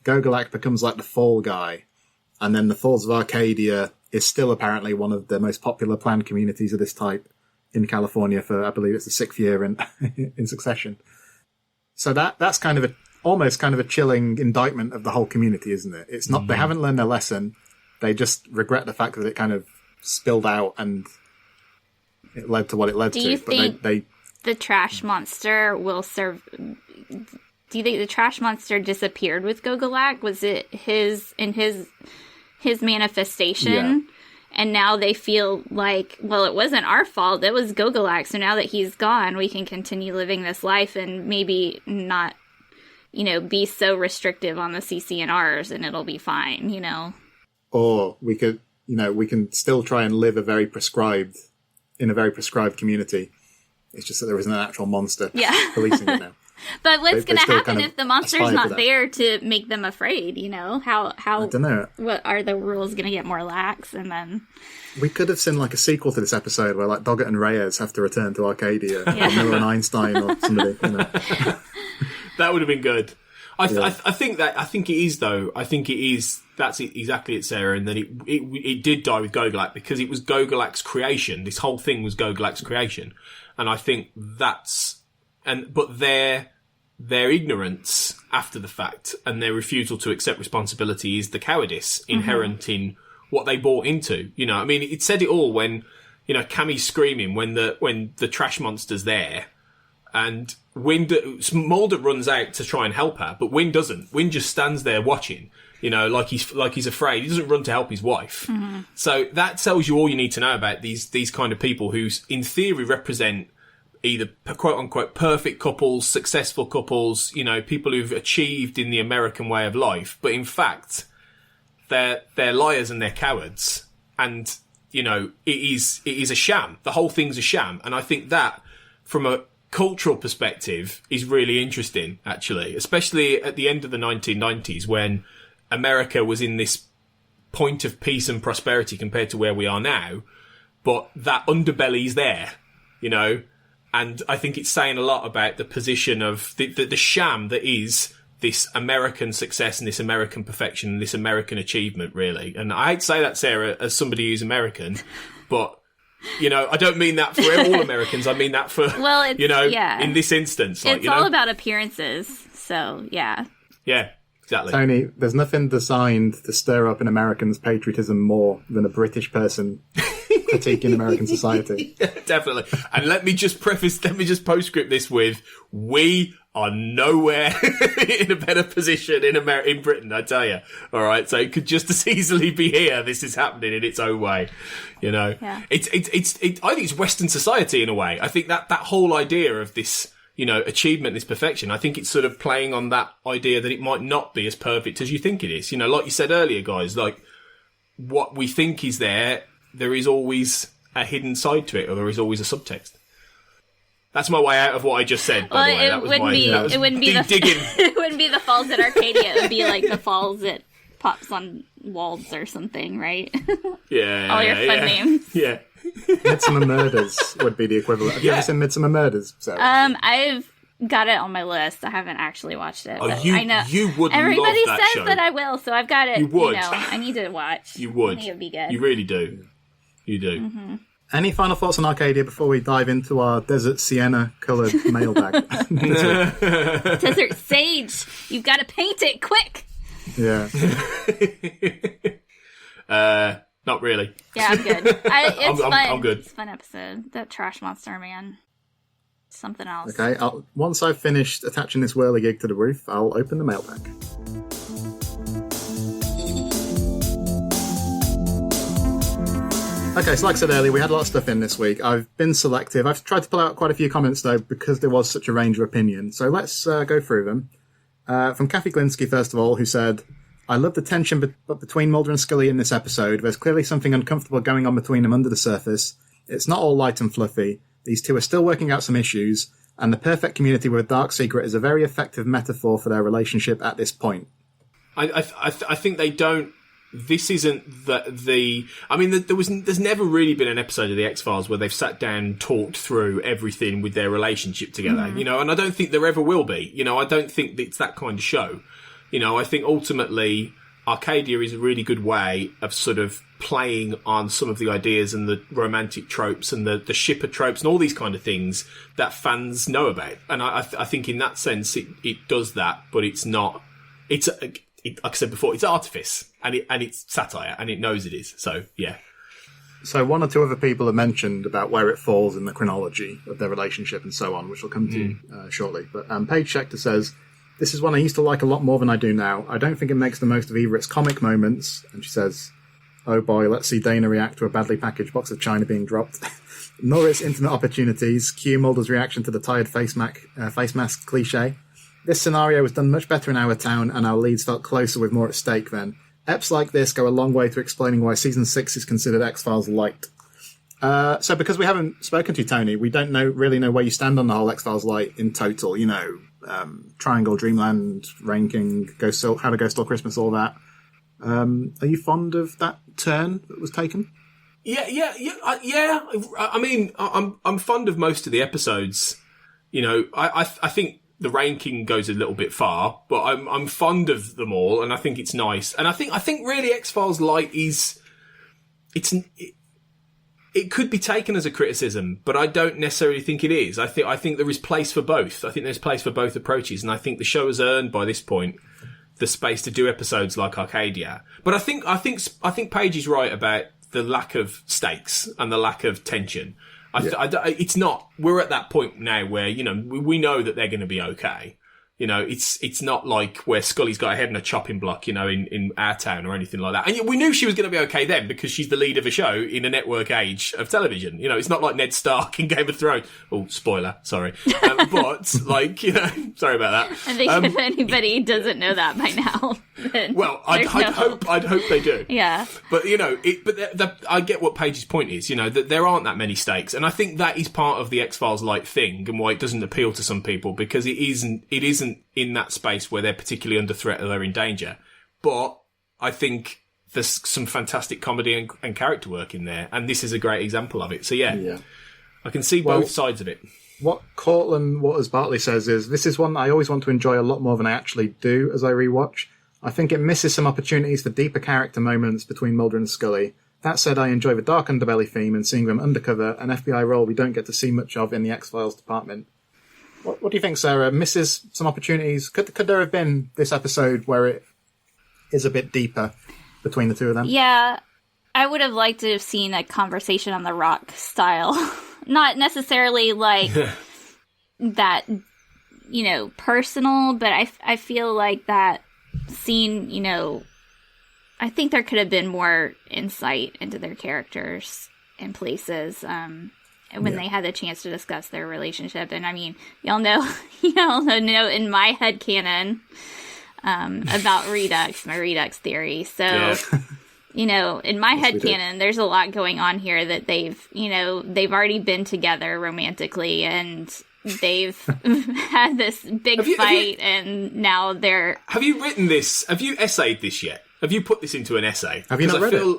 Gogolak becomes like the fall guy, and then the Falls of Arcadia is still apparently one of the most popular planned communities of this type in California for, I believe it's the 6th year in succession. So that's kind of almost a chilling indictment of the whole community, isn't it? It's not, they haven't learned their lesson. They just regret the fact that it kind of spilled out and it led to what it led to. Do you think the trash monster will serve? Do you think the trash monster disappeared with Gogolak? Was it his manifestation? Yeah. And now they feel like, well, it wasn't our fault. It was Gogolak. So now that he's gone, we can continue living this life and maybe not, be so restrictive on the CCNRs and it'll be fine, or we could, we can still try and live in a very prescribed community. It's just that there isn't an actual monster policing it now. But what's going to happen if the monster's not that. there to make them afraid? How I don't know. What are the rules going to get more lax? And then we could have seen like a sequel to this episode where like Doggett and Reyes have to return to Arcadia, or Miller and Einstein, or somebody. That would have been good. I think it is though. I think it is. That's it, exactly it, Sarah. And then it did die with Gogolak because it was Gogolak's creation. This whole thing was Gogolak's creation, and I think but their ignorance after the fact and their refusal to accept responsibility is the cowardice inherent in what they bought into. I mean, it said it all when Cammie's screaming when the trash monster's there. And Mulder runs out to try and help her, but Wynn doesn't. Wynn just stands there watching, like he's afraid. He doesn't run to help his wife. Mm-hmm. So that tells you all you need to know about these kind of people who, in theory, represent either quote unquote perfect couples, successful couples, people who've achieved in the American way of life, but in fact, they're liars and they're cowards. And it is a sham. The whole thing's a sham. And I think that, from a cultural perspective, is really interesting, actually, especially at the end of the 1990s when America was in this point of peace and prosperity compared to where we are now, but that underbelly's there, and I think it's saying a lot about the position of the sham that is this American success and this American perfection and this American achievement, really. And I hate to say that, Sarah, as somebody who's American, but I don't mean that for all Americans. I mean that for, in this instance. It's all about appearances. So, yeah. Yeah, exactly. Tony, there's nothing designed to stir up in Americans' patriotism more than a British person critiquing American society. Yeah, definitely. And let me just postscript this with, we are nowhere in a better position in Britain, I tell you. All right, so it could just as easily be here. This is happening in its own way, Yeah. I think it's Western society in a way. I think that whole idea of this, achievement, this perfection, I think it's sort of playing on that idea that it might not be as perfect as you think it is. Like you said earlier, guys, like what we think is there is always a hidden side to it, or there is always a subtext. That's my way out of what I just said, by the way. It wouldn't be the falls at Arcadia. It would be like the falls at Pops on Walls or something, right? Yeah. All your fun names. Yeah. Midsomer Murders would be the equivalent. Have you ever seen Midsomer Murders, Sarah? I've got it on my list. I haven't actually watched it. Oh, I know. You would Everybody love that says show. that I will, so I've got it. You would. I need to watch. You would. I think it would be good. You really do. You do. Mm-hmm. Any final thoughts on Arcadia before we dive into our desert sienna-coloured mailbag? Desert sage. You've got to paint it quick. Yeah. Not really. Yeah, I'm good. It's fun. I'm good. It's a fun episode. That trash monster, man. Something else. Okay, once I've finished attaching this whirligig to the roof, I'll open the mailbag. Okay, so like I said earlier, we had a lot of stuff in this week. I've been selective. I've tried to pull out quite a few comments, though, because there was such a range of opinion. So let's go through them. From Cathy Glinski, first of all, who said, I love the tension between Mulder and Scully in this episode. There's clearly something uncomfortable going on between them under the surface. It's not all light and fluffy. These two are still working out some issues, and the perfect community with a dark secret is a very effective metaphor for their relationship at this point. I think they don't. This isn't the. I mean, there's never really been an episode of the X-Files where they've sat down and talked through everything with their relationship together, and I don't think there ever will be. I don't think it's that kind of show. I think ultimately Arcadia is a really good way of sort of playing on some of the ideas and the romantic tropes and the shipper tropes and all these kind of things that fans know about. And I think in that sense it does that, but it's not. Like I said before, it's artifice and it's satire and it knows it is. So yeah. So one or two other people have mentioned about where it falls in the chronology of their relationship and so on, which we'll come to shortly. But Paige Schechter says, this is one I used to like a lot more than I do now. I don't think it makes the most of either its comic moments. And she says, oh boy, let's see Deana react to a badly packaged box of china being dropped. Nor its intimate opportunities. Cue Mulder's reaction to the tired face mask cliche. This scenario was done much better in our town, and our leads felt closer with more at stake then. Eps like this go a long way to explaining why Season 6 is considered X-Files light. So because we haven't spoken to you, Tony, we don't really know where you stand on the whole X-Files light in total. You know, Triangle, Dreamland, ranking, How to Go Stole Christmas, all that. Are you fond of that turn that was taken? Yeah. I mean, I'm fond of most of the episodes. You know, I think the ranking goes a little bit far, but I'm fond of them all, and I think it's nice. And I think really X-Files Light it could be taken as a criticism, but I don't necessarily think it is. I think there is place for both. I think there's place for both approaches, and I think the show has earned by this point the space to do episodes like Arcadia. But I think Paige is right about the lack of stakes and the lack of tension. It's not. We're at that point now where, you know, we know that they're going to be okay. You know, it's not like where Scully's got her head in a chopping block, you know, in our town or anything like that. And we knew she was going to be okay then because she's the lead of a show in a network age of television. You know, it's not like Ned Stark in Game of Thrones. Oh, spoiler, sorry. But, like, you know, sorry about that. I think if anybody doesn't know that by now, then well, I'd hope they do. Yeah. But, you know, I get what Paige's point is, you know, that there aren't that many stakes. And I think that is part of the X-Files like thing and why it doesn't appeal to some people, because it isn't in that space where they're particularly under threat or they're in danger. But I think there's some fantastic comedy and character work in there, and this is a great example of it. So yeah. I can see both sides of it. What Cortlan Waters Bartley says is, this is one I always want to enjoy a lot more than I actually do as I rewatch. I think it misses some opportunities for deeper character moments between Mulder and Scully. That said, I enjoy the dark underbelly theme and seeing them undercover, an FBI role we don't get to see much of in the X-Files department. What do you think, Sarah? Misses some opportunities? Could there have been this episode where it is a bit deeper between the two of them? Yeah, I would have liked to have seen a conversation on the rock style. Not necessarily like that, you know, personal, but I feel like that scene, you know, I think there could have been more insight into their characters and places. When they had the chance to discuss their relationship. And I mean, y'all know in my headcanon about Redux, my Redux theory. So, you know, in my headcanon, there's a lot going on here that they've already been together romantically, and they've had this big fight, and now they're... Have you written this? Have you essayed this yet? Have you put this into an essay? Have you not read it?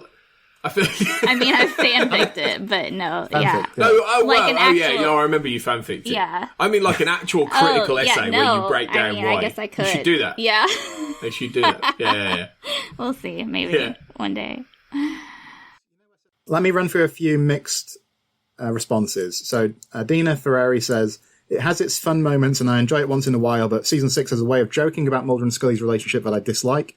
I mean, I fanficked it, but no, yeah. No, I remember you fanficked it. Yeah. I mean, like an actual critical essay where you break down why. I guess I could. You should do that. Yeah. You should do that. Yeah. We'll see. Maybe one day. Let me run through a few mixed responses. So, Deana Ferreri says, it has its fun moments and I enjoy it once in a while, but Season 6 has a way of joking about Mulder and Scully's relationship that I dislike.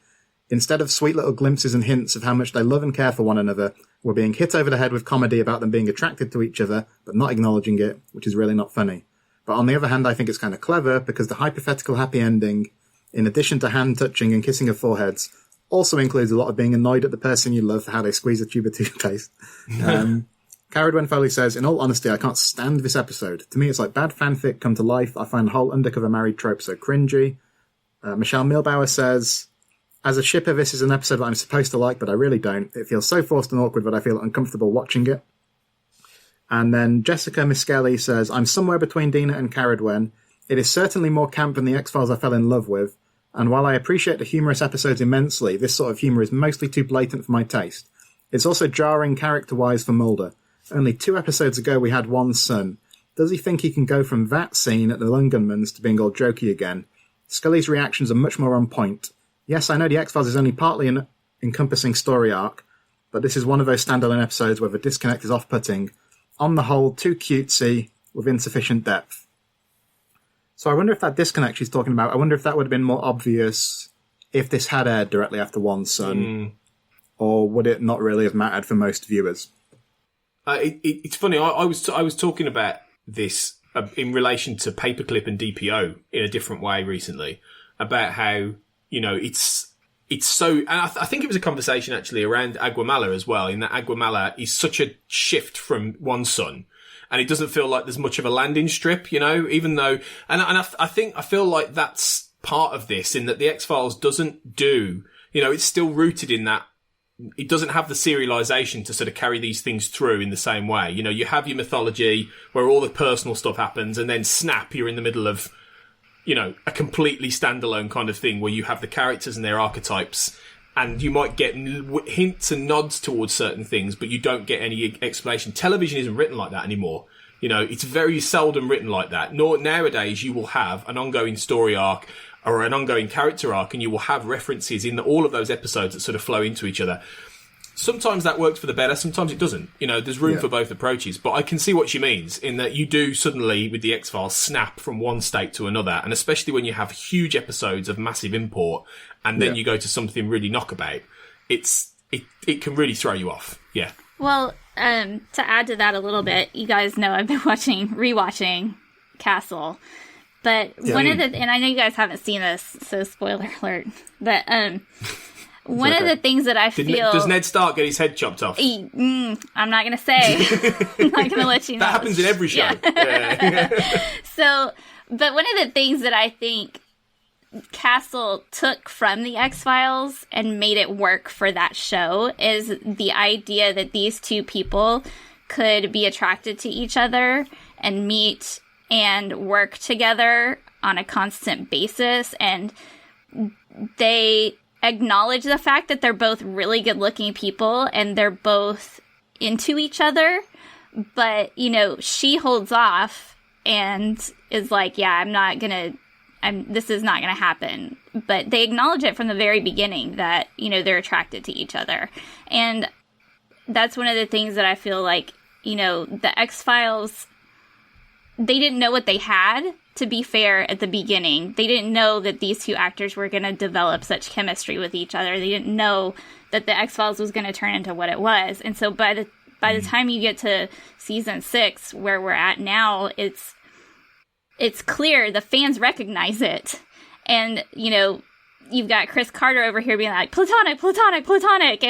Instead of sweet little glimpses and hints of how much they love and care for one another, we're being hit over the head with comedy about them being attracted to each other, but not acknowledging it, which is really not funny. But on the other hand, I think it's kind of clever, because the hypothetical happy ending, in addition to hand-touching and kissing of foreheads, also includes a lot of being annoyed at the person you love for how they squeeze a tube of toothpaste. Caredwen Foley says, in all honesty, I can't stand this episode. To me, it's like bad fanfic come to life. I find the whole undercover married trope so cringy. Michelle Milbauer says, as a shipper, this is an episode that I'm supposed to like, but I really don't. It feels so forced and awkward that I feel uncomfortable watching it. And then Jessica Miskelly says, I'm somewhere between Deana and Caredwen. It is certainly more camp than the X-Files I fell in love with. And while I appreciate the humorous episodes immensely, this sort of humour is mostly too blatant for my taste. It's also jarring character-wise for Mulder. Only 2 episodes ago we had one son. Does he think he can go from that scene at the Lone Gunman's to being all jokey again? Scully's reactions are much more on point. Yes, I know the X-Files is only partly an encompassing story arc, but this is one of those standalone episodes where the disconnect is off-putting. On the whole, too cutesy, with insufficient depth. So I wonder if that disconnect she's talking about, I wonder if that would have been more obvious if this had aired directly after One Son, or would it not really have mattered for most viewers? It's funny, I was talking about this in relation to Paperclip and DPO in a different way recently, about how, you know, it's so, and I think it was a conversation actually around Aguamala as well, in that Aguamala is such a shift from One Son, and it doesn't feel like there's much of a landing strip, you know, even though, and I feel like that's part of this, in that the X-Files doesn't do, You know, it's still rooted in that. It doesn't have the serialization to sort of carry these things through in the same way. You know, you have your mythology where all the personal stuff happens, and then snap, you're in the middle of, you know, a completely standalone kind of thing where you have the characters and their archetypes, and you might get hints and nods towards certain things, but you don't get any explanation. Television isn't written like that anymore. You know, it's very seldom written like that. Nowadays, you will have an ongoing story arc or an ongoing character arc, and you will have references in all of those episodes that sort of flow into each other. Sometimes that works for the better, sometimes it doesn't. You know, there's room for both approaches, but I can see what she means in that you do suddenly, with the X-Files, snap from one state to another, and especially when you have huge episodes of massive import, and then you go to something really knockabout, it can really throw you off. Yeah. Well, to add to that a little bit, you guys know I've been rewatching Castle. But one of the, and I know you guys haven't seen this, so spoiler alert. But one of the things that I feel, does Ned Stark get his head chopped off? I'm not going to say. I'm not going to let you know. That happens in every show. Yeah. So, but one of the things that I think Castle took from the X-Files and made it work for that show is the idea that these two people could be attracted to each other and meet and work together on a constant basis, and they acknowledge the fact that they're both really good-looking people and they're both into each other, but, you know, she holds off and is like, yeah, this is not gonna happen. But they acknowledge it from the very beginning that, you know, they're attracted to each other. And that's one of the things that I feel like, you know, the X-Files, they didn't know what they had, to be fair, at the beginning. They didn't know that these two actors were going to develop such chemistry with each other. They didn't know that the X-Files was going to turn into what it was. And so by the time you get to season 6, where we're at now, it's clear the fans recognize it. And, you know, you've got Chris Carter over here being like, platonic, platonic, platonic,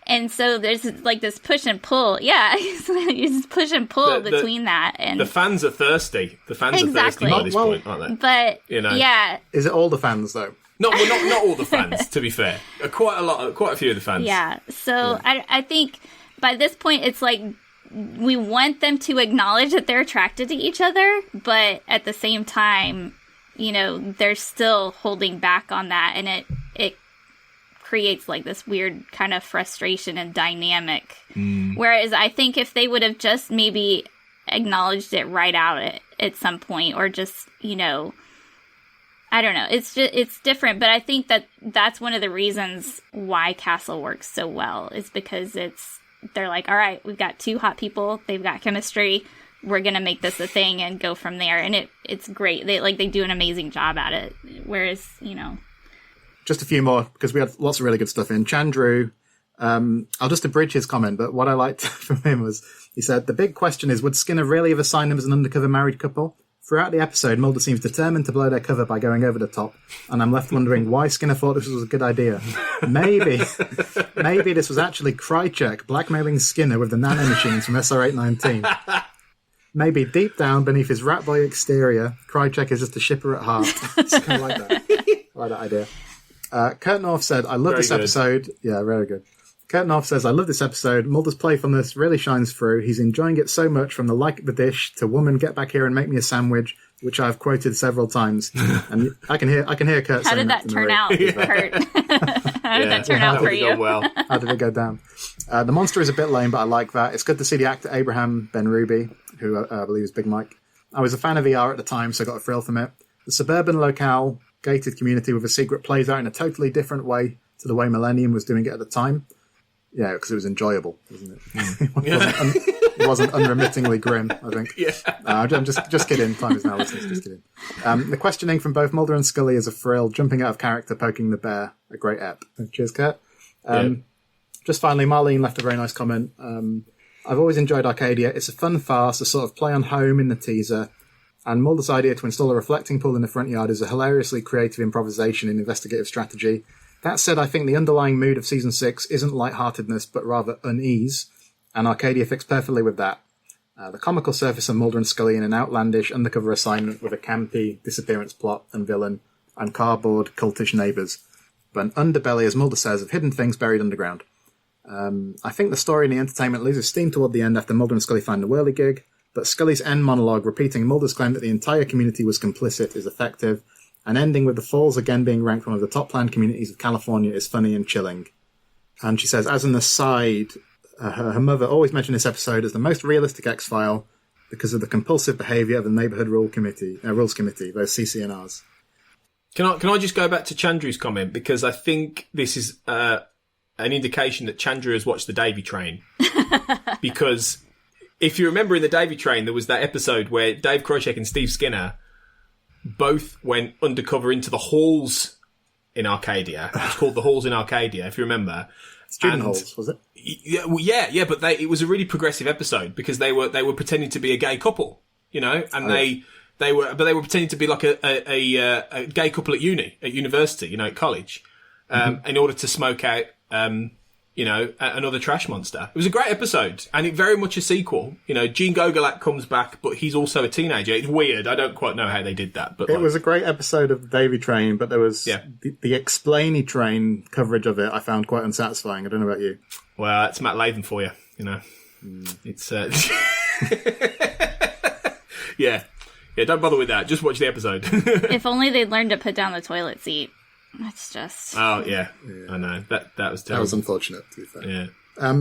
and so there's like this push and pull. Yeah, it's push and pull between that. And the fans are thirsty. The fans are thirsty by this point, aren't they? But, you know, yeah. Is it all the fans, though? Not all the fans, to be fair. Quite a few of the fans. Yeah, so yeah. I think by this point, it's like we want them to acknowledge that they're attracted to each other, but at the same time, you know, they're still holding back on that, and it creates like this weird kind of frustration and dynamic. Whereas I think if they would have just maybe acknowledged it right out at some point, or just, you know, I don't know, it's different. But I think that's one of the reasons why Castle works so well, is because they're like, all right, we've got two hot people, they've got chemistry, we're gonna make this a thing and go from there. And it's great. They do an amazing job at it. Whereas, you know, just a few more, because we had lots of really good stuff in. Chandru, I'll just abridge his comment, but what I liked from him was, he said, the big question is, would Skinner really have assigned them as an undercover married couple? Throughout the episode, Mulder seems determined to blow their cover by going over the top, and I'm left wondering why Skinner thought this was a good idea. Maybe this was actually Krychek blackmailing Skinner with the nanomachines from SR-819. Maybe deep down beneath his rat boy exterior, Krychek is just a shipper at heart. It's kind of like that. I like that idea. Kurt North said, I love this episode. Yeah, very good. Kurt North says, I love this episode. Mulder's playfulness really shines through. He's enjoying it so much, from the like the dish to woman, get back here and make me a sandwich, which I've quoted several times. And I can hear Kurt How saying did that turn out, Kurt? How did that turn out for you? Well. How did it go down? The monster is a bit lame, but I like that. It's good to see the actor Abraham Ben-Ruby, who I believe is Big Mike. I was a fan of ER at the time, so I got a thrill from it. The suburban locale, gated community with a secret plays out in a totally different way to the way Millennium was doing it at the time. Yeah, because it was enjoyable, wasn't it? It wasn't unremittingly grim, I think. Yeah. I'm just kidding. Time is now, listeners. Just kidding. The questioning from both Mulder and Scully is a thrill. Jumping out of character, poking the bear, a great ep. Cheers, Kurt. Just finally, Marlene left a very nice comment. I've always enjoyed Arcadia. It's a fun farce, a sort of play on home in the teaser. And Mulder's idea to install a reflecting pool in the front yard is a hilariously creative improvisation in investigative strategy. That said, I think the underlying mood of Season 6 isn't lightheartedness, but rather unease, and Arcadia fits perfectly with that. The comical surface of Mulder and Scully in an outlandish undercover assignment with a campy disappearance plot and villain, and cardboard cultish neighbours. but an underbelly, as Mulder says, of hidden things buried underground. I think the story and the entertainment loses steam toward the end after Mulder and Scully find the whirligig, but Scully's end monologue repeating Mulder's claim that the entire community was complicit is effective, and ending with the Falls again being ranked one of the top planned communities of California is funny and chilling. And she says, as an aside, her mother always mentioned this episode as the most realistic X-File because of the compulsive behaviour of the Neighbourhood Rules Committee, those CCNRs. Can I just go back to Chandru's comment, because I think this is an indication that Chandru has watched the Davy Train. Because if you remember in the Davy Train, there was that episode where Dave Krychek and Steve Skinner both went undercover into the halls in Arcadia. It's called the halls in Arcadia, if you remember. Student halls, was it? Yeah, but it was a really progressive episode because they were pretending to be a gay couple, and they were pretending to be like a gay couple at university, at college, in order to smoke out, another trash monster. It was a great episode, and it very much a sequel. Gene Gogolak comes back, but he's also a teenager. It's weird. I don't quite know how they did that, but it was a great episode of the Davy Train. But there was the Explainy Train coverage of it. I found quite unsatisfying. I don't know about you. Well, it's Matt Latham for you. It's yeah. Don't bother with that. Just watch the episode. If only they'd learned to put down the toilet seat. That's just... Oh, yeah. I know. That was terrible. That was unfortunate, to be fair. Yeah.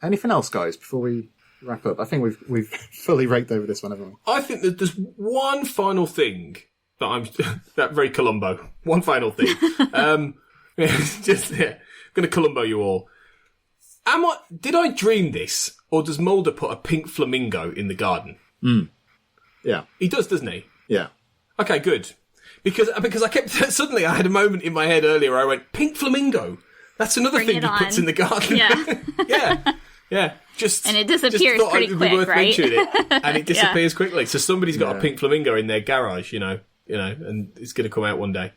Anything else, guys, before we wrap up? I think we've fully raked over this one, haven't we? I think that there's one final thing that very Columbo. One final thing. I'm going to Columbo you all. Did I dream this, or does Mulder put a pink flamingo in the garden? Yeah. He does, doesn't he? Yeah. Okay, good. Because I kept... Suddenly I had a moment in my head earlier where I went, pink flamingo? That's another thing he puts in the garden. Yeah. yeah. And it disappears pretty quick, right? And it disappears quickly. So somebody's got a pink flamingo in their garage, and it's going to come out one day.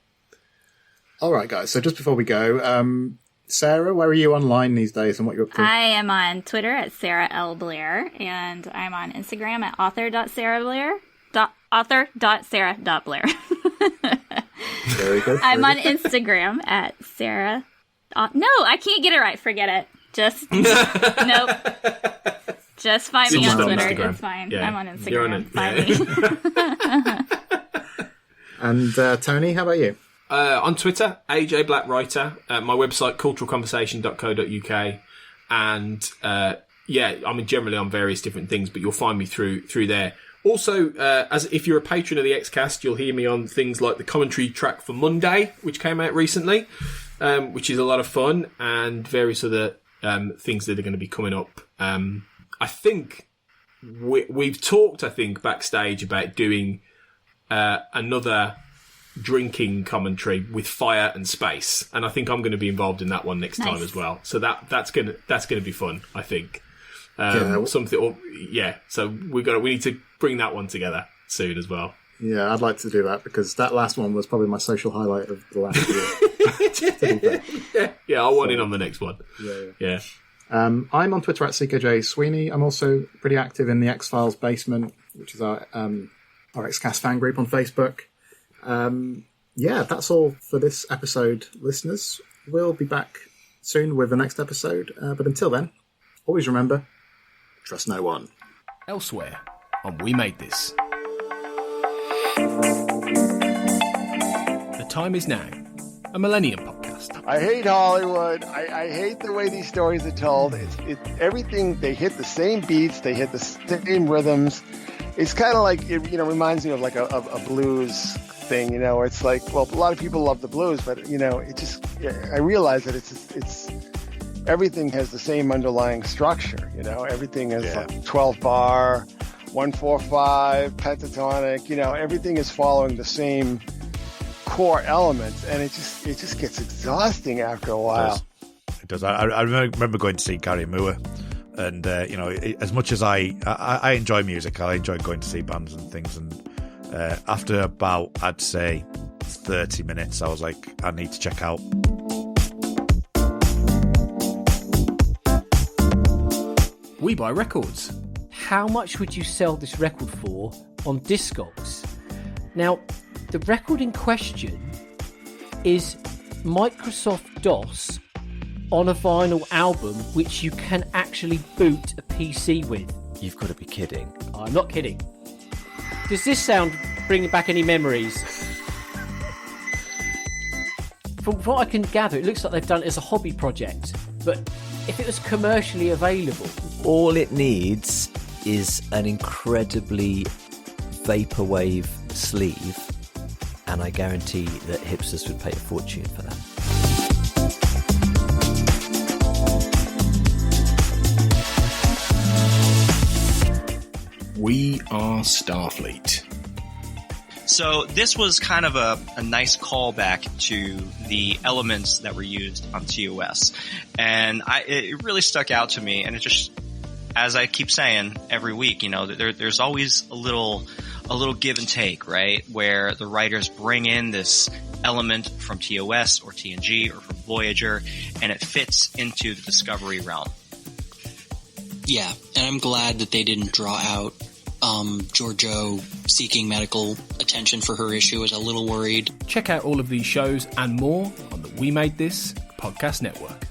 All right, guys. So just before we go, Sarah, where are you online these days and what you're up to? I am on Twitter at Sarah L. Blair, and I'm on Instagram at author.sarahblair. Author.sarah.blair. Very good. I'm on Instagram at Sarah. No, I can't get it right. Forget it. Nope. Just find me on Twitter. It's fine. Yeah. I'm on Instagram. You're on it. Find me. And Tony, how about you? On Twitter, AJ Black Writer. My website, culturalconversation.co.uk. And generally on various different things, but you'll find me through there. Also, as if you're a patron of the Xcast, you'll hear me on things like the commentary track for Monday, which came out recently, which is a lot of fun, and various other things that are going to be coming up. I think we've talked, backstage about doing another drinking commentary with fire and space, and I think I'm going to be involved in that one next time as well. So that's going to be fun, I think. So we need to bring that one together soon as well. Yeah, I'd like to do that because that last one was probably my social highlight of the last year. Yeah, I want in on the next one. Yeah. I'm on Twitter at CKJ Sweeney. I'm also pretty active in the X-Files Basement, which is our Xcast fan group on Facebook. That's all for this episode, listeners. We'll be back soon with the next episode. But until then, always remember, trust no one. Elsewhere on We Made This. The time is now. A Millennium podcast. I hate Hollywood. I hate the way these stories are told. Everything, they hit the same beats. They hit the same rhythms. It's kind of like, it reminds me of like a blues thing, where it's like, well, a lot of people love the blues, but, I realize that it's everything has the same underlying structure, everything is like 12 bar, 1/4/5, pentatonic, everything is following the same core elements, and it just gets exhausting after a while. It does. I remember going to see Gary Moore, and as much as I enjoy music, I enjoy going to see bands and things, and after about, I'd say 30 minutes, I was like, I need to check out. We buy records. How much would you sell this record for on Discogs? Now, the record in question is Microsoft DOS on a vinyl album which you can actually boot a PC with. You've got to be kidding. I'm not kidding. Does this sound bring back any memories? From what I can gather, it looks like they've done it as a hobby project. But if it was commercially available... All it needs is an incredibly vaporwave sleeve, and I guarantee that hipsters would pay a fortune for that. We are Starfleet. So this was kind of a nice callback to the elements that were used on TOS. And it really stuck out to me, and it just, as I keep saying every week, there's always a little give and take, right? Where the writers bring in this element from TOS or TNG or from Voyager, and it fits into the Discovery realm. Yeah, and I'm glad that they didn't draw out Giorgio seeking medical attention for her issue. I was a little worried. Check out all of these shows and more on the We Made This podcast network.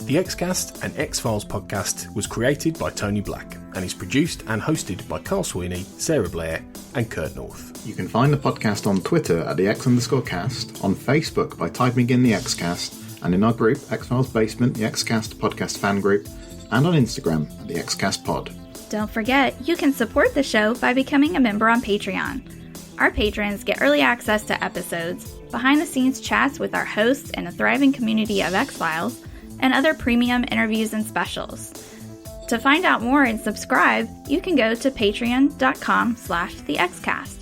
The Xcast and X-Files podcast was created by Tony Black and is produced and hosted by Carl Sweeney, Sarah Blair and Kurt North. You can find the podcast on Twitter at the X_cast, on Facebook by typing in the Xcast, and in our group, X-Files Basement, the Xcast podcast fan group, and on Instagram at the Xcast pod. Don't forget, you can support the show by becoming a member on Patreon. Our patrons get early access to episodes, behind-the-scenes chats with our hosts and a thriving community of X-Files, and other premium interviews and specials. To find out more and subscribe, you can go to patreon.com/thexcast.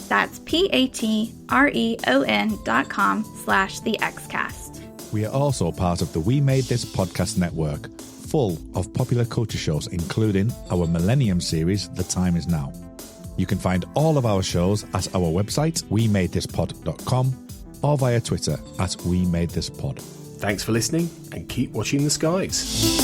That's patreon.com/thexcast. We are also part of the We Made This podcast network, full of popular culture shows, including our Millennium series, The Time Is Now. You can find all of our shows at our website, wemadethispod.com, or via Twitter at wemadethispod. Thanks for listening and keep watching the skies.